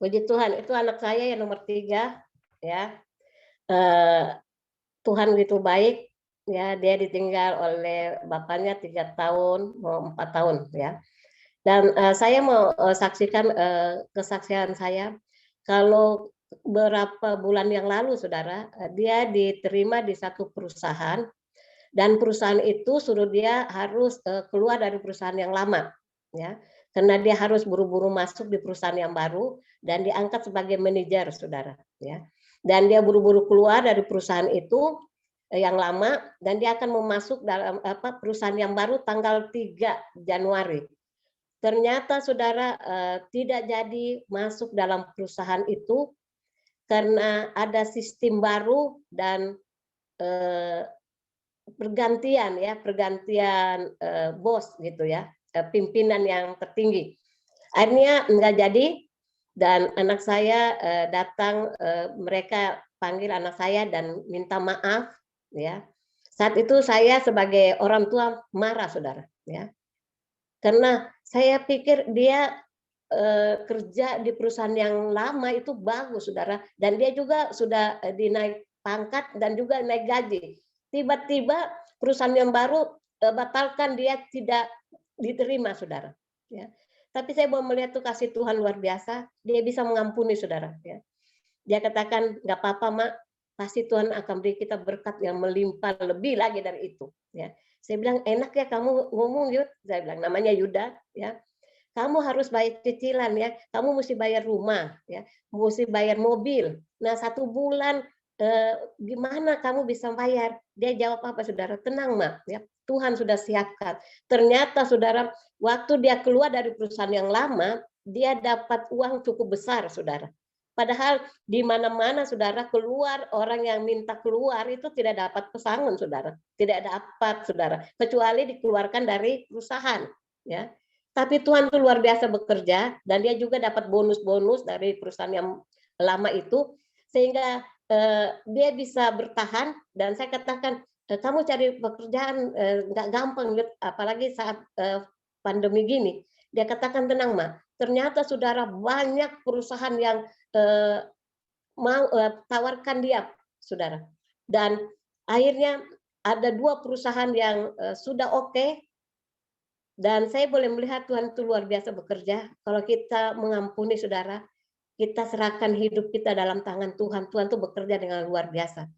Puji Tuhan, itu anak saya yang nomor 3 ya. Tuhan begitu baik ya, dia ditinggal oleh bapaknya 3 tahun mau 4 tahun ya. Dan saya mau saksikan kesaksian saya. Kalau beberapa bulan yang lalu saudara, dia diterima di satu perusahaan, dan perusahaan itu suruh dia harus keluar dari perusahaan yang lama ya, karena dia harus buru-buru masuk di perusahaan yang baru dan diangkat sebagai manajer saudara ya. Dan dia buru-buru keluar dari perusahaan itu yang lama, dan dia akan memasuk dalam perusahaan yang baru tanggal 3 Januari. Ternyata saudara tidak jadi masuk dalam perusahaan itu karena ada sistem baru dan pergantian bos gitu ya, pimpinan yang tertinggi. Akhirnya enggak jadi, dan anak saya datang, mereka panggil anak saya dan minta maaf ya. Saat itu saya sebagai orang tua marah saudara ya. Karena saya pikir dia kerja di perusahaan yang lama itu bagus saudara, dan dia juga sudah dinaik pangkat dan juga naik gaji. Tiba-tiba perusahaan yang baru batalkan, dia tidak diterima saudara ya. Tapi saya mau melihat tuh kasih Tuhan luar biasa, dia bisa mengampuni saudara ya. Dia katakan nggak apa-apa Mak, pasti Tuhan akan beri kita berkat yang melimpah lebih lagi dari itu ya. Saya bilang enak ya kamu ngomong Yud, saya bilang namanya Yuda ya. Kamu harus bayar cicilan ya, kamu mesti bayar rumah ya, mesti bayar mobil. Nah 1 bulan gimana kamu bisa bayar? Dia jawab apa, saudara? Tenang, Mak. Ya, Tuhan sudah siapkan. Ternyata, saudara, waktu dia keluar dari perusahaan yang lama, dia dapat uang cukup besar, saudara. Padahal di mana-mana, saudara, keluar orang yang minta keluar itu tidak dapat pesangon, saudara. Tidak dapat, saudara, kecuali dikeluarkan dari perusahaan. Ya, tapi Tuhan itu luar biasa bekerja, dan dia juga dapat bonus-bonus dari perusahaan yang lama itu, sehingga dia bisa bertahan. Dan saya katakan, kamu cari pekerjaan nggak gampang, apalagi saat pandemi gini. Dia katakan, tenang, Ma. Ternyata, saudara, banyak perusahaan yang mau tawarkan dia, saudara. Dan akhirnya ada 2 perusahaan yang sudah oke. Dan saya boleh melihat Tuhan itu luar biasa bekerja. Kalau kita mengampuni, saudara, kita serahkan hidup kita dalam tangan Tuhan. Tuhan itu bekerja dengan luar biasa.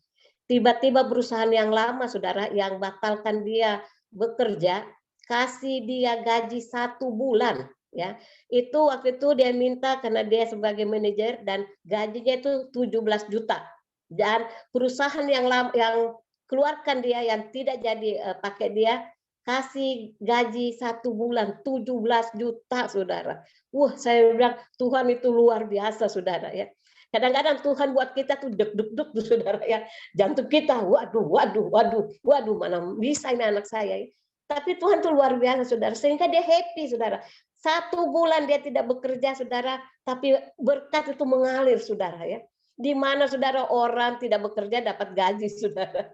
Tiba-tiba perusahaan yang lama, saudara, yang batalkan dia bekerja, kasih dia gaji 1 bulan. Ya, itu waktu itu dia minta karena dia sebagai manajer dan gajinya itu 17 juta. Dan perusahaan yang keluarkan dia, yang tidak jadi pakai dia, kasih gaji 1 bulan 17 juta, saudara. Wah, saya bilang Tuhan itu luar biasa, saudara, ya. Kadang-kadang Tuhan buat kita tuh deg-deg, saudara, ya. Jantung kita, waduh, mana bisa ini anak saya. Tapi Tuhan tuh luar biasa, saudara, sehingga dia happy, saudara. 1 bulan dia tidak bekerja, saudara, tapi berkat itu mengalir, saudara, ya. Di mana, saudara, orang tidak bekerja dapat gaji, saudara,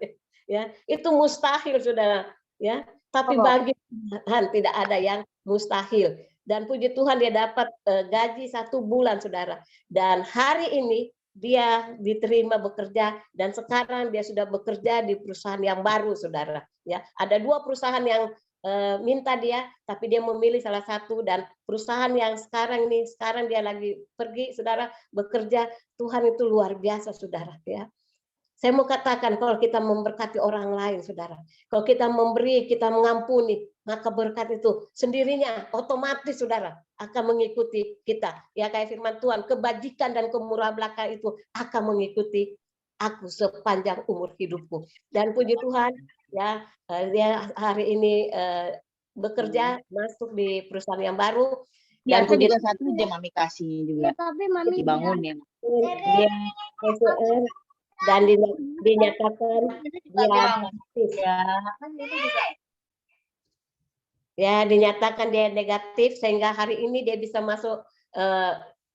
ya. Itu mustahil, saudara, ya. Tapi bagi Tuhan tidak ada yang mustahil. Dan puji Tuhan dia dapat gaji 1 bulan, saudara. Dan hari ini dia diterima bekerja, dan sekarang dia sudah bekerja di perusahaan yang baru, saudara. Ya, ada 2 perusahaan yang minta dia, tapi dia memilih salah satu. Dan perusahaan yang sekarang dia lagi pergi, saudara, bekerja. Tuhan itu luar biasa, saudara, ya. Saya mau katakan, kalau kita memberkati orang lain, saudara, kalau kita memberi, kita mengampuni, maka berkat itu sendirinya otomatis, saudara, akan mengikuti kita. Ya, kayak firman Tuhan, kebajikan dan kemurahan belaka itu akan mengikuti aku sepanjang umur hidupku. Dan puji Tuhan, ya, dia hari ini bekerja, masuk di perusahaan yang baru. Dan aku juga 1 jam Mami kasih juga. Tapi Mami dibangun ya. Dia SOR, dan dinyatakan dia dinyatakan dia negatif, sehingga hari ini dia bisa masuk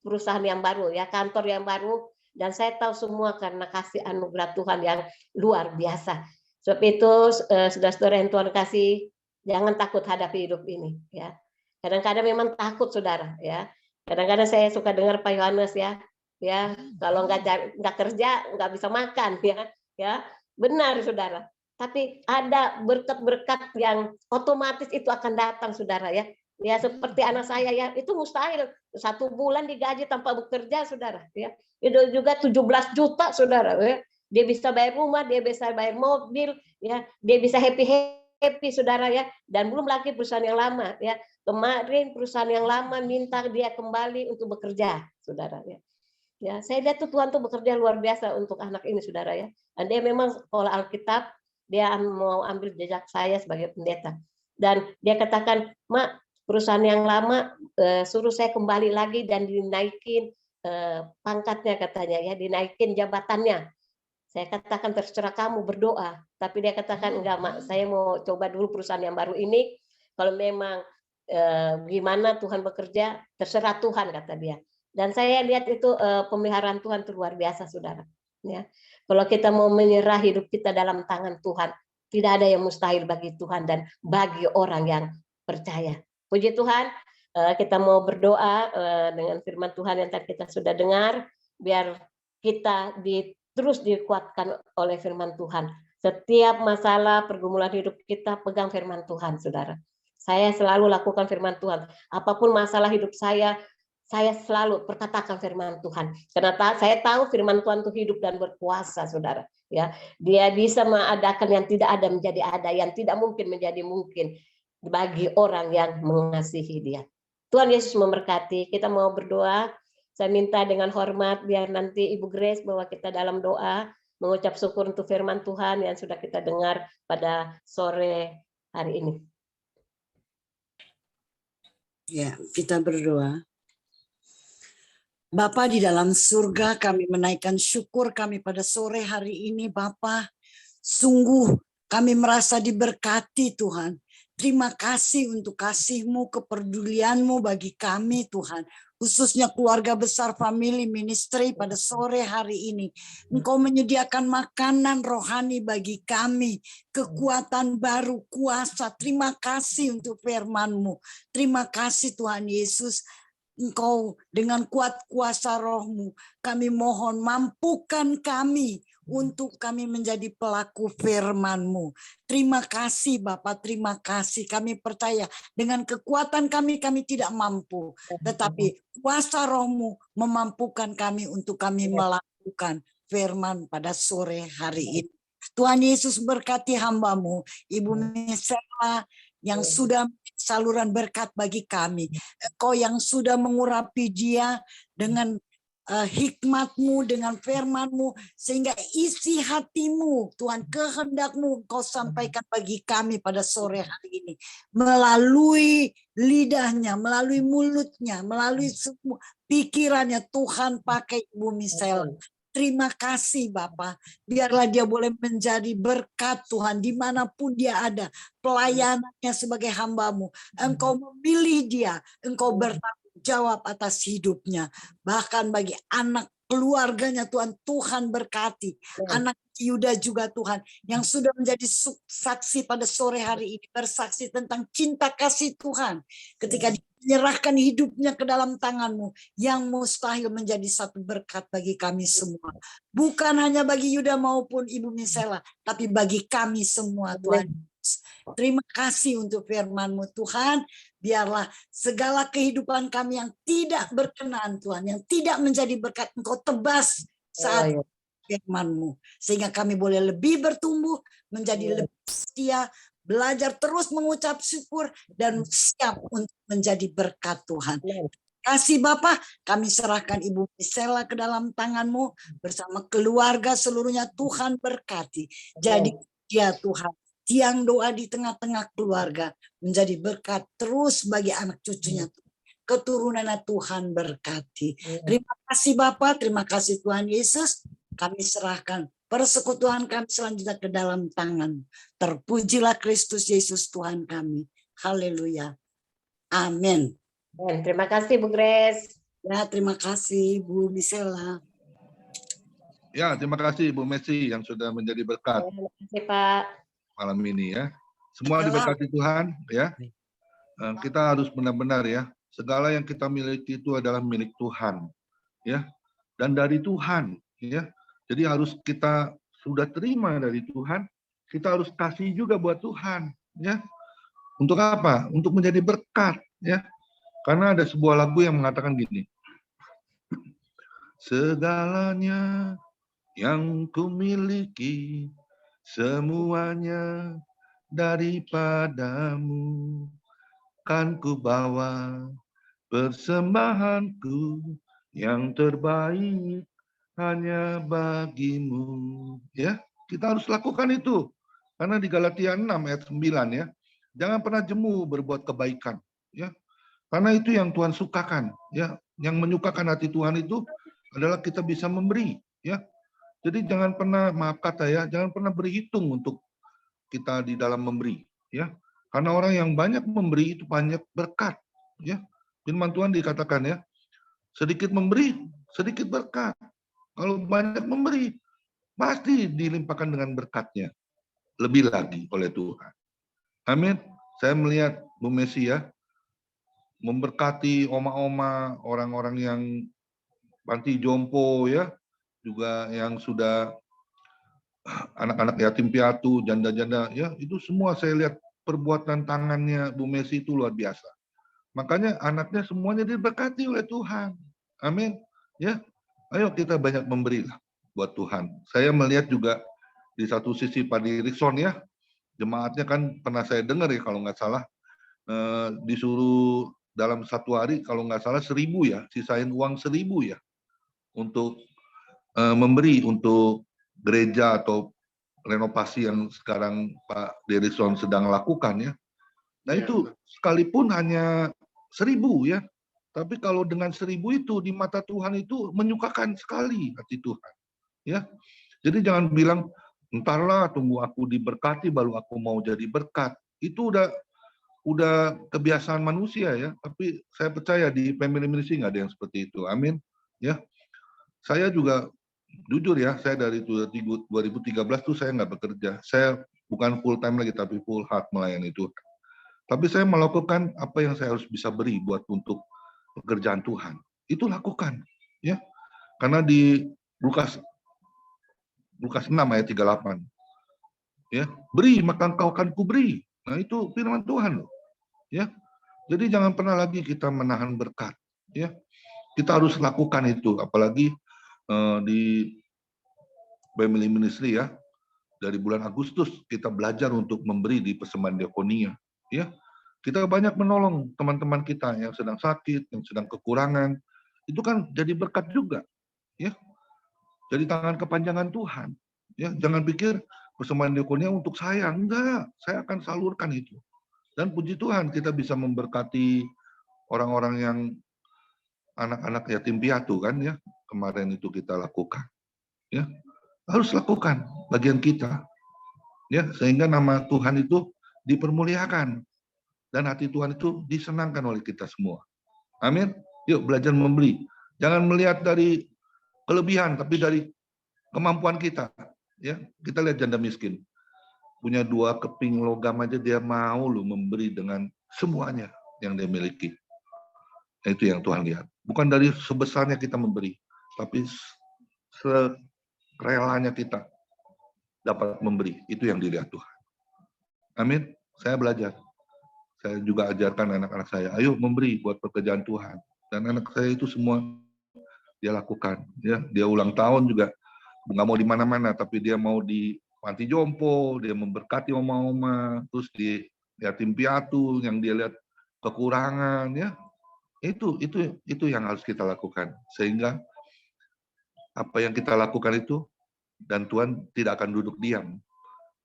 perusahaan yang baru, ya, kantor yang baru. Dan saya tahu semua karena kasih anugerah Tuhan yang luar biasa. Sebab itu, saudara-saudara yang Tuhan kasih, jangan takut hadapi hidup ini, ya. Kadang-kadang memang takut, saudara, ya. Kadang-kadang saya suka dengar Pak Yohanes, ya. Ya, kalau nggak kerja nggak bisa makan, ya, benar, saudara. Tapi ada berkat-berkat yang otomatis itu akan datang, saudara, ya. Ya, seperti anak saya, ya, itu mustahil 1 bulan digaji tanpa bekerja, saudara, ya. Itu juga 17 juta, saudara, ya. Dia bisa bayar rumah, dia bisa bayar mobil, ya, dia bisa happy, saudara, ya. Dan belum lagi perusahaan yang lama, ya. Kemarin perusahaan yang lama minta dia kembali untuk bekerja, saudara, ya. Ya, saya lihat tuh Tuhan tuh bekerja luar biasa untuk anak ini, saudara, ya. Dan dia memang sekolah Alkitab, dia mau ambil jejak saya sebagai pendeta. Dan dia katakan, Mak, perusahaan yang lama suruh saya kembali lagi dan dinaikin pangkatnya, katanya, ya, dinaikin jabatannya. Saya katakan, terserah kamu, berdoa. Tapi dia katakan, enggak, Mak, saya mau coba dulu perusahaan yang baru ini. Kalau memang gimana Tuhan bekerja, terserah Tuhan, kata dia. Dan saya lihat itu pemeliharaan Tuhan itu luar biasa, saudara. Ya, kalau kita mau menyerah hidup kita dalam tangan Tuhan, tidak ada yang mustahil bagi Tuhan dan bagi orang yang percaya. Puji Tuhan, kita mau berdoa dengan firman Tuhan yang tadi kita sudah dengar, biar kita terus dikuatkan oleh firman Tuhan. Setiap masalah pergumulan hidup kita, pegang firman Tuhan, saudara. Saya selalu lakukan firman Tuhan. Apapun masalah hidup saya selalu perkatakan firman Tuhan. Karena saya tahu firman Tuhan itu hidup dan berkuasa, saudara. Ya, dia bisa mengadakan yang tidak ada menjadi ada, yang tidak mungkin menjadi mungkin bagi orang yang mengasihi dia. Tuhan Yesus memberkati. Kita mau berdoa. Saya minta dengan hormat biar nanti Ibu Grace bawa kita dalam doa. mengucap syukur untuk firman Tuhan yang sudah kita dengar pada sore hari ini. Ya, kita berdoa. Bapa di dalam surga, kami menaikkan syukur kami pada sore hari ini, Bapa. Sungguh kami merasa diberkati, Tuhan. Terima kasih untuk kasih-Mu, kepedulian-Mu bagi kami, Tuhan. Khususnya keluarga besar family ministry pada sore hari ini. Engkau menyediakan makanan rohani bagi kami. Kekuatan baru, kuasa. Terima kasih untuk firman-Mu. Terima kasih Tuhan Yesus. Engkau dengan kuat kuasa roh-Mu, kami mohon mampukan kami untuk kami menjadi pelaku firman-Mu. Terima kasih Bapak, terima kasih. Kami percaya dengan kekuatan kami tidak mampu. Tetapi kuasa roh-Mu memampukan kami untuk kami melakukan firman pada sore hari ini. Tuhan Yesus berkati hamba-Mu, Ibu Misela, yang sudah saluran berkat bagi kami. Engkau yang sudah mengurapi dia dengan hikmat-Mu, dengan firman-Mu, sehingga isi hati-Mu, Tuhan, kehendak-Mu Engkau sampaikan bagi kami pada sore hari ini. Melalui lidahnya, melalui mulutnya, melalui semua pikirannya, Tuhan pakai Ibu Misela. Terima kasih Bapak, biarlah dia boleh menjadi berkat Tuhan dimanapun dia ada. Pelayanannya sebagai hamba-Mu, Engkau memilih dia, Engkau bertanggung jawab atas hidupnya. Bahkan bagi anak keluarganya Tuhan, Tuhan berkati. Anak Yuda juga Tuhan, yang sudah menjadi saksi pada sore hari ini, bersaksi tentang cinta kasih Tuhan. Ketika menyerahkan hidupnya ke dalam tangan-Mu, yang mustahil menjadi satu berkat bagi kami semua. Bukan hanya bagi Yuda maupun Ibu Misela, tapi bagi kami semua Tuhan. Terima kasih untuk firman-Mu Tuhan. Biarlah segala kehidupan kami yang tidak berkenan Tuhan, yang tidak menjadi berkat, Engkau tebas saat firman-Mu. Sehingga kami boleh lebih bertumbuh, menjadi lebih setia, belajar terus mengucap syukur, dan siap untuk menjadi berkat Tuhan. Kasih Bapak, kami serahkan Ibu Misela ke dalam tangan-Mu bersama keluarga seluruhnya. Tuhan berkati. Jadi dia Tuhan, tiang doa di tengah-tengah keluarga, menjadi berkat terus bagi anak cucunya. Keturunannya Tuhan berkati. Terima kasih Bapak, terima kasih Tuhan Yesus. Kami serahkan persekutuan kami selanjutnya ke dalam tangan. Terpujilah Kristus Yesus Tuhan kami. Haleluya. Amin. Terima kasih Bu Grace. Ya, terima kasih Bu Misela. Ya, terima kasih Bu Messi yang sudah menjadi berkat. Terima kasih Pak. Malam ini ya. Semua diberkati Tuhan ya. Kita harus benar-benar ya. Segala yang kita miliki itu adalah milik Tuhan ya. Dan dari Tuhan ya. Jadi harus kita sudah terima dari Tuhan, kita harus kasih juga buat Tuhan, ya. Untuk apa? Untuk menjadi berkat, ya. Karena ada sebuah lagu yang mengatakan gini. Segalanya yang kumiliki, semuanya daripadamu, kan ku bawa persembahanku yang terbaik hanya bagimu. Ya, kita harus lakukan itu. Karena di Galatia 6 ayat 9 ya, jangan pernah jemu berbuat kebaikan, ya. Karena itu yang Tuhan sukakan, ya. Yang menyukakan hati Tuhan itu adalah kita bisa memberi, ya. Jadi jangan pernah, maaf kata ya, jangan pernah berhitung untuk kita di dalam memberi, ya. Karena orang yang banyak memberi itu banyak berkat, ya. Firman Tuhan dikatakan ya, sedikit memberi, sedikit berkat. Kalau banyak memberi, pasti dilimpahkan dengan berkatnya. Lebih lagi oleh Tuhan. Amin. Saya melihat Bu Messi ya, memberkati oma-oma, orang-orang yang panti jompo ya, juga yang sudah anak-anak yatim piatu, janda-janda ya, itu semua saya lihat perbuatan tangannya Bu Messi itu luar biasa. Makanya anaknya semuanya diberkati oleh Tuhan. Amin. Ya. Ayo kita banyak memberilah buat Tuhan. Saya melihat juga di satu sisi Pak Dirikson ya, jemaatnya kan pernah saya dengar ya kalau nggak salah, disuruh dalam satu hari kalau nggak salah 1.000 ya, sisain uang 1.000 ya, untuk memberi untuk gereja atau renovasi yang sekarang Pak Derison sedang lakukan ya. Nah itu sekalipun hanya 1.000 ya, tapi kalau dengan 1.000 itu di mata Tuhan itu menyukakan sekali hati Tuhan. Ya, jadi jangan bilang entarlah tunggu aku diberkati baru aku mau jadi berkat. Itu udah kebiasaan manusia ya. Tapi saya percaya di family ministry nggak ada yang seperti itu. Amin. Ya, saya juga jujur ya, saya dari 2013 tuh saya nggak bekerja. Saya bukan full time lagi tapi full heart melayani Tuhan. Tapi saya melakukan apa yang saya harus bisa beri buat untuk pekerjaan Tuhan. Itu lakukan, ya. Karena di Lukas 6 ayat 38, ya, beri maka engkau akan kuberi. Nah itu firman Tuhan loh, ya. Jadi jangan pernah lagi kita menahan berkat, ya. Kita harus lakukan itu, apalagi di family ministry ya. Dari bulan Agustus kita belajar untuk memberi di persembahan diakonia, ya. Kita banyak menolong teman-teman kita yang sedang sakit, yang sedang kekurangan. Itu kan jadi berkat juga, ya. Jadi tangan kepanjangan Tuhan, ya. Jangan pikir persembahan diakonia untuk saya, enggak. Saya akan salurkan itu. Dan puji Tuhan kita bisa memberkati orang-orang yang anak-anak yatim piatu kan ya. Kemarin itu kita lakukan, ya. Harus lakukan bagian kita, ya, sehingga nama Tuhan itu dipermuliakan dan hati Tuhan itu disenangkan oleh kita semua. Amin. Yuk belajar memberi. Jangan melihat dari kelebihan, tapi dari kemampuan kita. Ya, kita lihat janda miskin, punya 2 keping logam aja dia mau loh memberi dengan semuanya yang dia miliki. Nah, itu yang Tuhan lihat. Bukan dari sebesarnya kita memberi, tapi serelanya kita dapat memberi. Itu yang dilihat Tuhan. Amin. Saya belajar. Saya juga ajarkan anak-anak saya, ayo memberi buat pekerjaan Tuhan. Dan anak saya itu semua dia lakukan. Ya, dia ulang tahun juga nggak mau di mana-mana, tapi dia mau di panti jompo, dia memberkati oma-oma, terus di yatim piatu yang dia lihat kekurangan, ya. Itu yang harus kita lakukan, sehingga apa yang kita lakukan itu dan Tuhan tidak akan duduk diam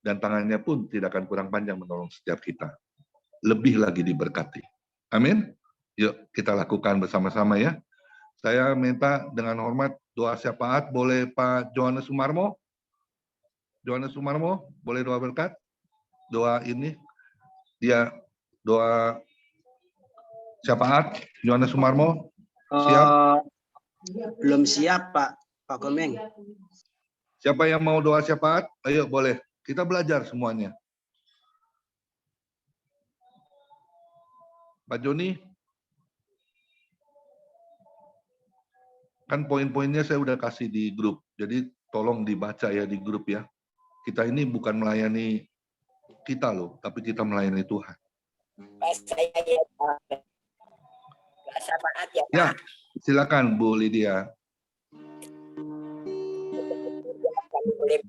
dan tangannya pun tidak akan kurang panjang menolong setiap kita. Lebih lagi diberkati. Amin. Yuk kita lakukan bersama-sama ya. Saya minta dengan hormat doa syafaat, boleh Pak Johannes Sumarmo? Johannes Sumarmo, boleh doa berkat? Doa ini, dia doa syafaat, Johannes Sumarmo, siap? Belum siap Pak Komeng. Siapa yang mau doa syafaat? Ayo boleh, kita belajar semuanya. Pak Joni, kan poin-poinnya saya udah kasih di grup, jadi tolong dibaca ya di grup ya. Kita ini bukan melayani kita loh, tapi kita melayani Tuhan. Saya ya Pak. Syafaat ya Pak. Ya, silakan Bu Lydia. Kami boleh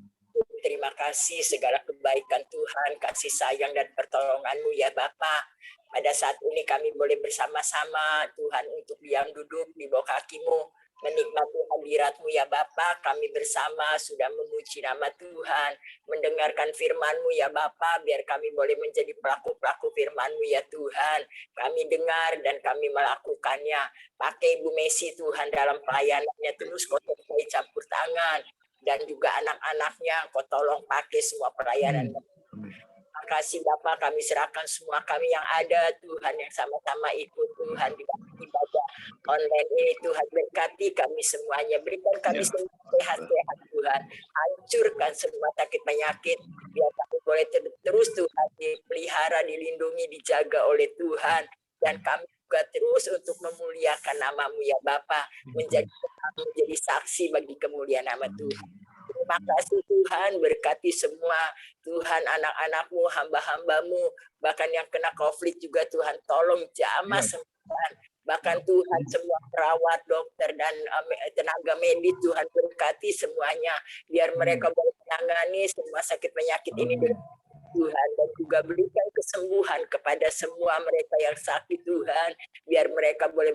terima kasih segala kebaikan Tuhan, kasih sayang dan pertolongan-Mu ya Bapak. Pada saat ini kami boleh bersama-sama Tuhan untuk diam duduk di bawah kaki-Mu, menikmati hadirat-Mu ya Bapa. Kami bersama sudah memuji nama Tuhan, mendengarkan firman-Mu ya Bapa, biar kami boleh menjadi pelaku-pelaku firman-Mu ya Tuhan. Kami dengar dan kami melakukannya. Pakai Ibu Messi Tuhan dalam pelayanannya, terus Kau campur tangan. Dan juga anak-anaknya Kau tolong pakai semua pelayanan. Terima kasih Bapak, kami serahkan semua kami yang ada Tuhan, yang sama-sama ikut Tuhan di ibadah online ini. Tuhan berkati kami semuanya, berikan kami semua sehat-sehat Tuhan, hancurkan semua sakit penyakit, biar kami boleh terus Tuhan dipelihara, dilindungi, dijaga oleh Tuhan, dan kami juga terus untuk memuliakan nama-Mu ya Bapa, menjadi saksi bagi kemuliaan nama Tuhan. Terima kasih Tuhan, berkati semua Tuhan anak-anak-Mu, hamba-hamba-Mu, bahkan yang kena konflik juga Tuhan tolong jamah sembuhkan. Bahkan Tuhan semua perawat, dokter dan tenaga medis Tuhan berkati semuanya, biar mereka boleh menangani semua sakit penyakit ini dengan Tuhan, dan juga berikan kesembuhan kepada semua mereka yang sakit Tuhan, biar mereka boleh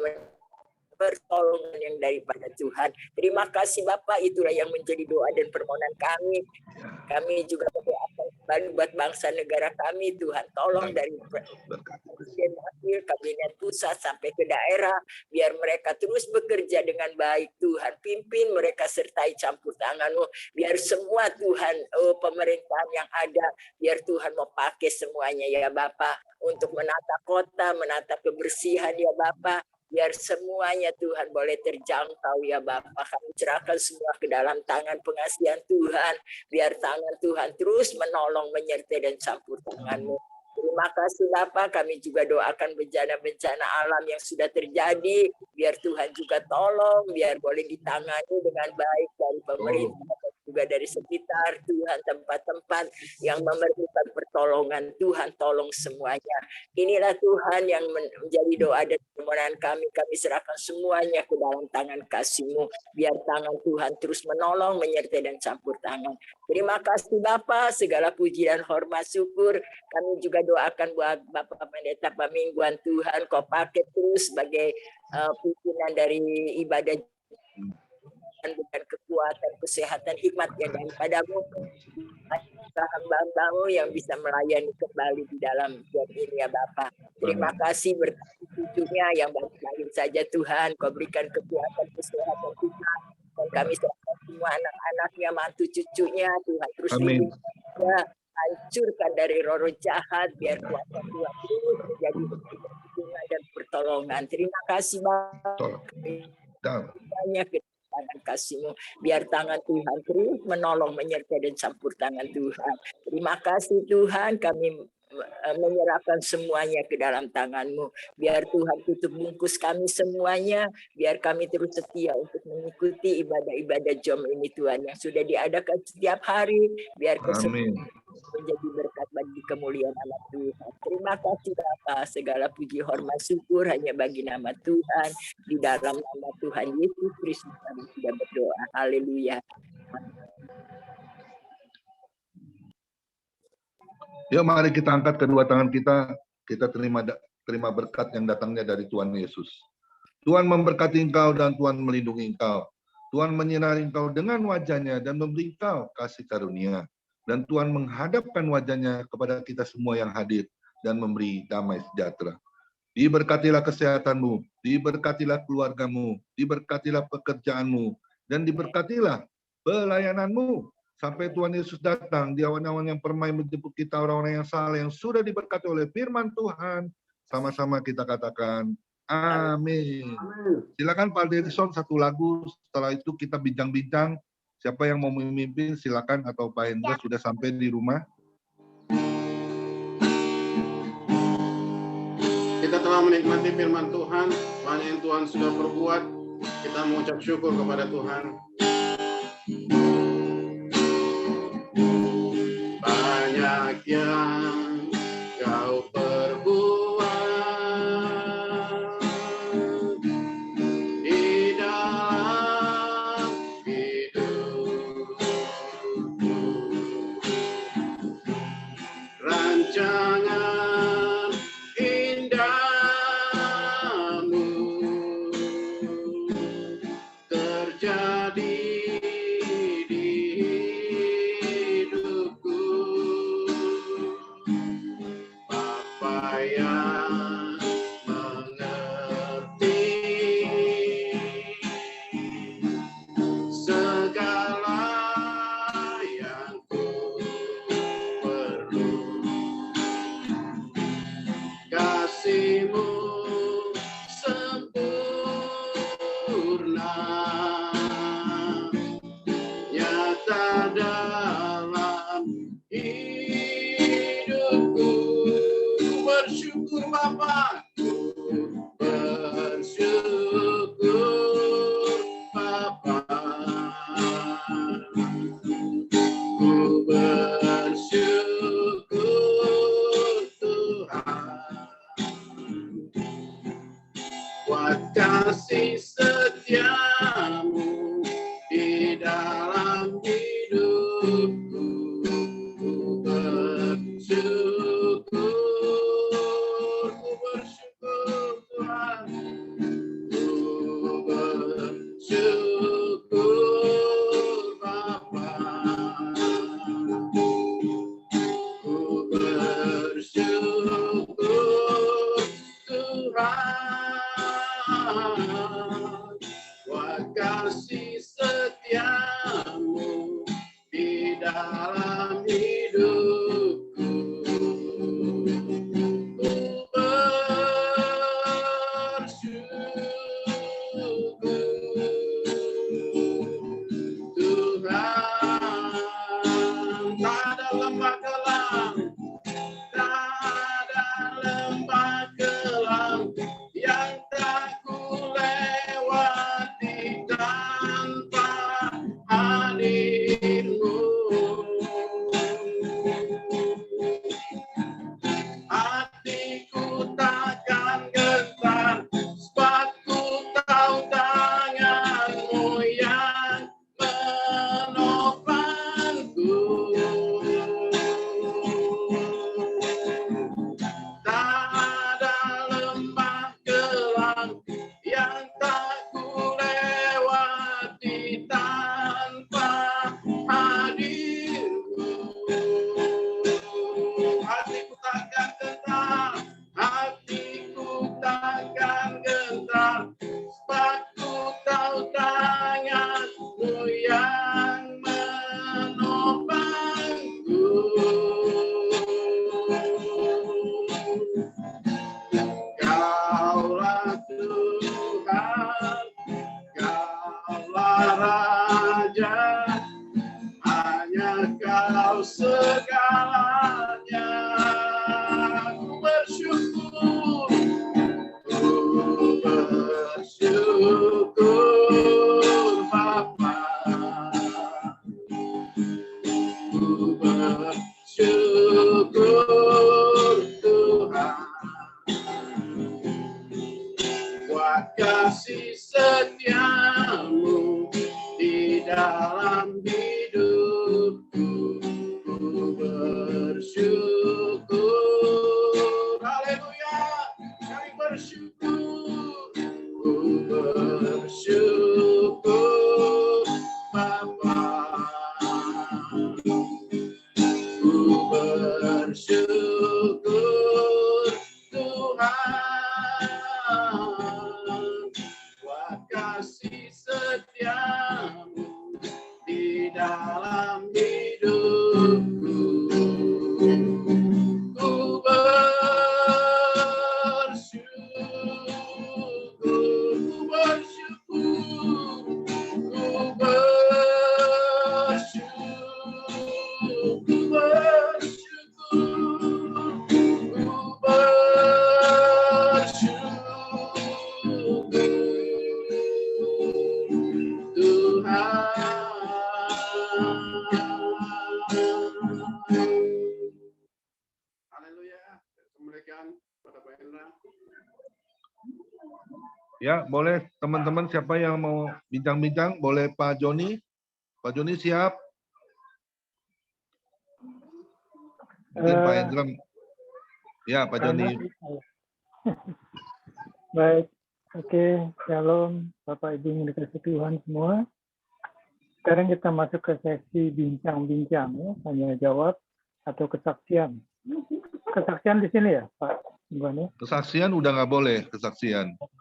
pertolongan yang daripada Tuhan. Terima kasih Bapak, itulah yang menjadi doa dan permohonan kami. Kami juga berdoa kembali buat bangsa negara kami, Tuhan. Tolong dari Presiden Wakil, Kabinet Pusat sampai ke daerah, biar mereka terus bekerja dengan baik, Tuhan. Pimpin mereka sertai campur tangan-Mu. Biar semua Tuhan, pemerintahan yang ada, biar Tuhan mau pakai semuanya ya Bapak. Untuk menata kota, menata kebersihan ya Bapak. Biar semuanya Tuhan boleh terjangkau ya Bapak. Kami serahkan semua ke dalam tangan pengasihan Tuhan. Biar tangan Tuhan terus menolong, menyertai dan campur tangan-Mu. Terima kasih Bapak, kami juga doakan bencana-bencana alam yang sudah terjadi. Biar Tuhan juga tolong, biar boleh ditangani dengan baik dari pemerintah. Juga dari sekitar Tuhan, tempat-tempat yang memerlukan pertolongan, Tuhan tolong semuanya. Inilah Tuhan yang menjadi doa dan permohonan kami serahkan semuanya ke dalam tangan kasih-Mu. Biar tangan Tuhan terus menolong, menyertai dan campur tangan. Terima kasih Bapak, segala puji dan hormat syukur. Kami juga doakan buat Bapak Pendeta Pamingguan, Tuhan Kau pakai terus sebagai pimpinan dari ibadah dengan kekuatan, kesehatan, hikmat yang daripada-Mu, hamba-hamba-Mu yang bisa melayani kembali di dalam job ini ya Bapak. Terima kasih berkat cucunya yang baik-baik saja Tuhan, Kau berikan kekuatan, kesehatan Tuhan, dan kami serahkan semua anak-anaknya, mantu cucunya Tuhan terus lindungi, hancurkan dari roh-roh jahat, biar kuasa Tuhan terus menjadi hubungan dan pertolongan. Terima kasih Bapak. Banyak tangan kasih-Mu, biar tangan Tuhan terus menolong, menyertai dan campur tangan Tuhan. Terima kasih Tuhan, kami menyerahkan semuanya ke dalam tangan-Mu. Biar Tuhan tutup bungkus kami semuanya, biar kami terus setia untuk mengikuti ibadah-ibadah jom ini Tuhan, yang sudah diadakan setiap hari, biar kesempatan menjadi berkat bagi kemuliaan nama Tuhan. Terima kasih Bapa, segala puji hormat syukur hanya bagi nama Tuhan. Di dalam nama Tuhan Yesus Kristus kami sudah berdoa. Haleluya. Yuk mari kita angkat kedua tangan kita terima berkat yang datangnya dari Tuhan Yesus. Tuhan memberkati engkau dan Tuhan melindungi engkau. Tuhan menyinari engkau dengan wajahnya dan memberi engkau kasih karunia. Dan Tuhan menghadapkan wajahnya kepada kita semua yang hadir dan memberi damai sejahtera. Diberkatilah kesehatanmu, diberkatilah keluargamu, diberkatilah pekerjaanmu, dan diberkatilah pelayananmu. Sampai Tuhan Yesus datang di awan-awan yang permai menjemput kita, orang-orang yang saleh yang sudah diberkati oleh firman Tuhan. Sama-sama kita katakan, amin. Silakan Pak Derison satu lagu, setelah itu kita bincang-bincang. Siapa yang mau memimpin silakan, atau Pak Hendra sudah sampai di rumah. Kita telah menikmati firman Tuhan, banyak yang Tuhan sudah perbuat. Kita mengucap syukur kepada Tuhan. Banyak yang Kau perbuat di dalam hidupku. Rancangan indahmu terjadi di hidupku. Bapa yang mengerti segala yang ku perlu, kasih-Mu sempurna nyata dalam hidupku. Bersyukur Bapa, bersyukur Bapa, ku bersyukur Tuhan buat kasih setia-Mu di dalam hidupku. Ku bersyukur Tuhan. Ku Tuhan, buat kasih setiamu di dalam hidupku. Ku bersyukur, haleluya, kami bersyukur. Ku bersyukur Bapa, ku bersyukur Tuhan, buat kasih setiamu di dalam hidupku. Ku bersyukur, ku bersyukur, ku bersyukur, ku bersyukur, ku bersyukur Tuhan. Haleluya. Kemuliaan pada Pak Hendra. Ya, boleh teman-teman siapa yang mau bincang-bincang, boleh Pak Joni. Pak Joni siap? Mungkin Pak Hendra. Ya, Pak Joni. Baik, oke, shalom Bapak Ibu yang dikasih Tuhan semua. Sekarang kita masuk ke sesi bincang-bincang, ya, tanya jawab atau kesaksian. Kesaksian di sini ya, Pak Iwan ya? Kesaksian udah nggak boleh, kesaksian. Oke.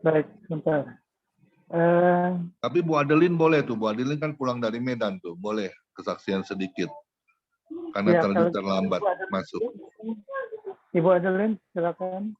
Baik, sebentar. Tapi Bu Adeline boleh tuh, Bu Adeline kan pulang dari Medan tuh, boleh kesaksian sedikit. Karena Ya, terlambat kalau masuk. Ibu Adeline, silakan.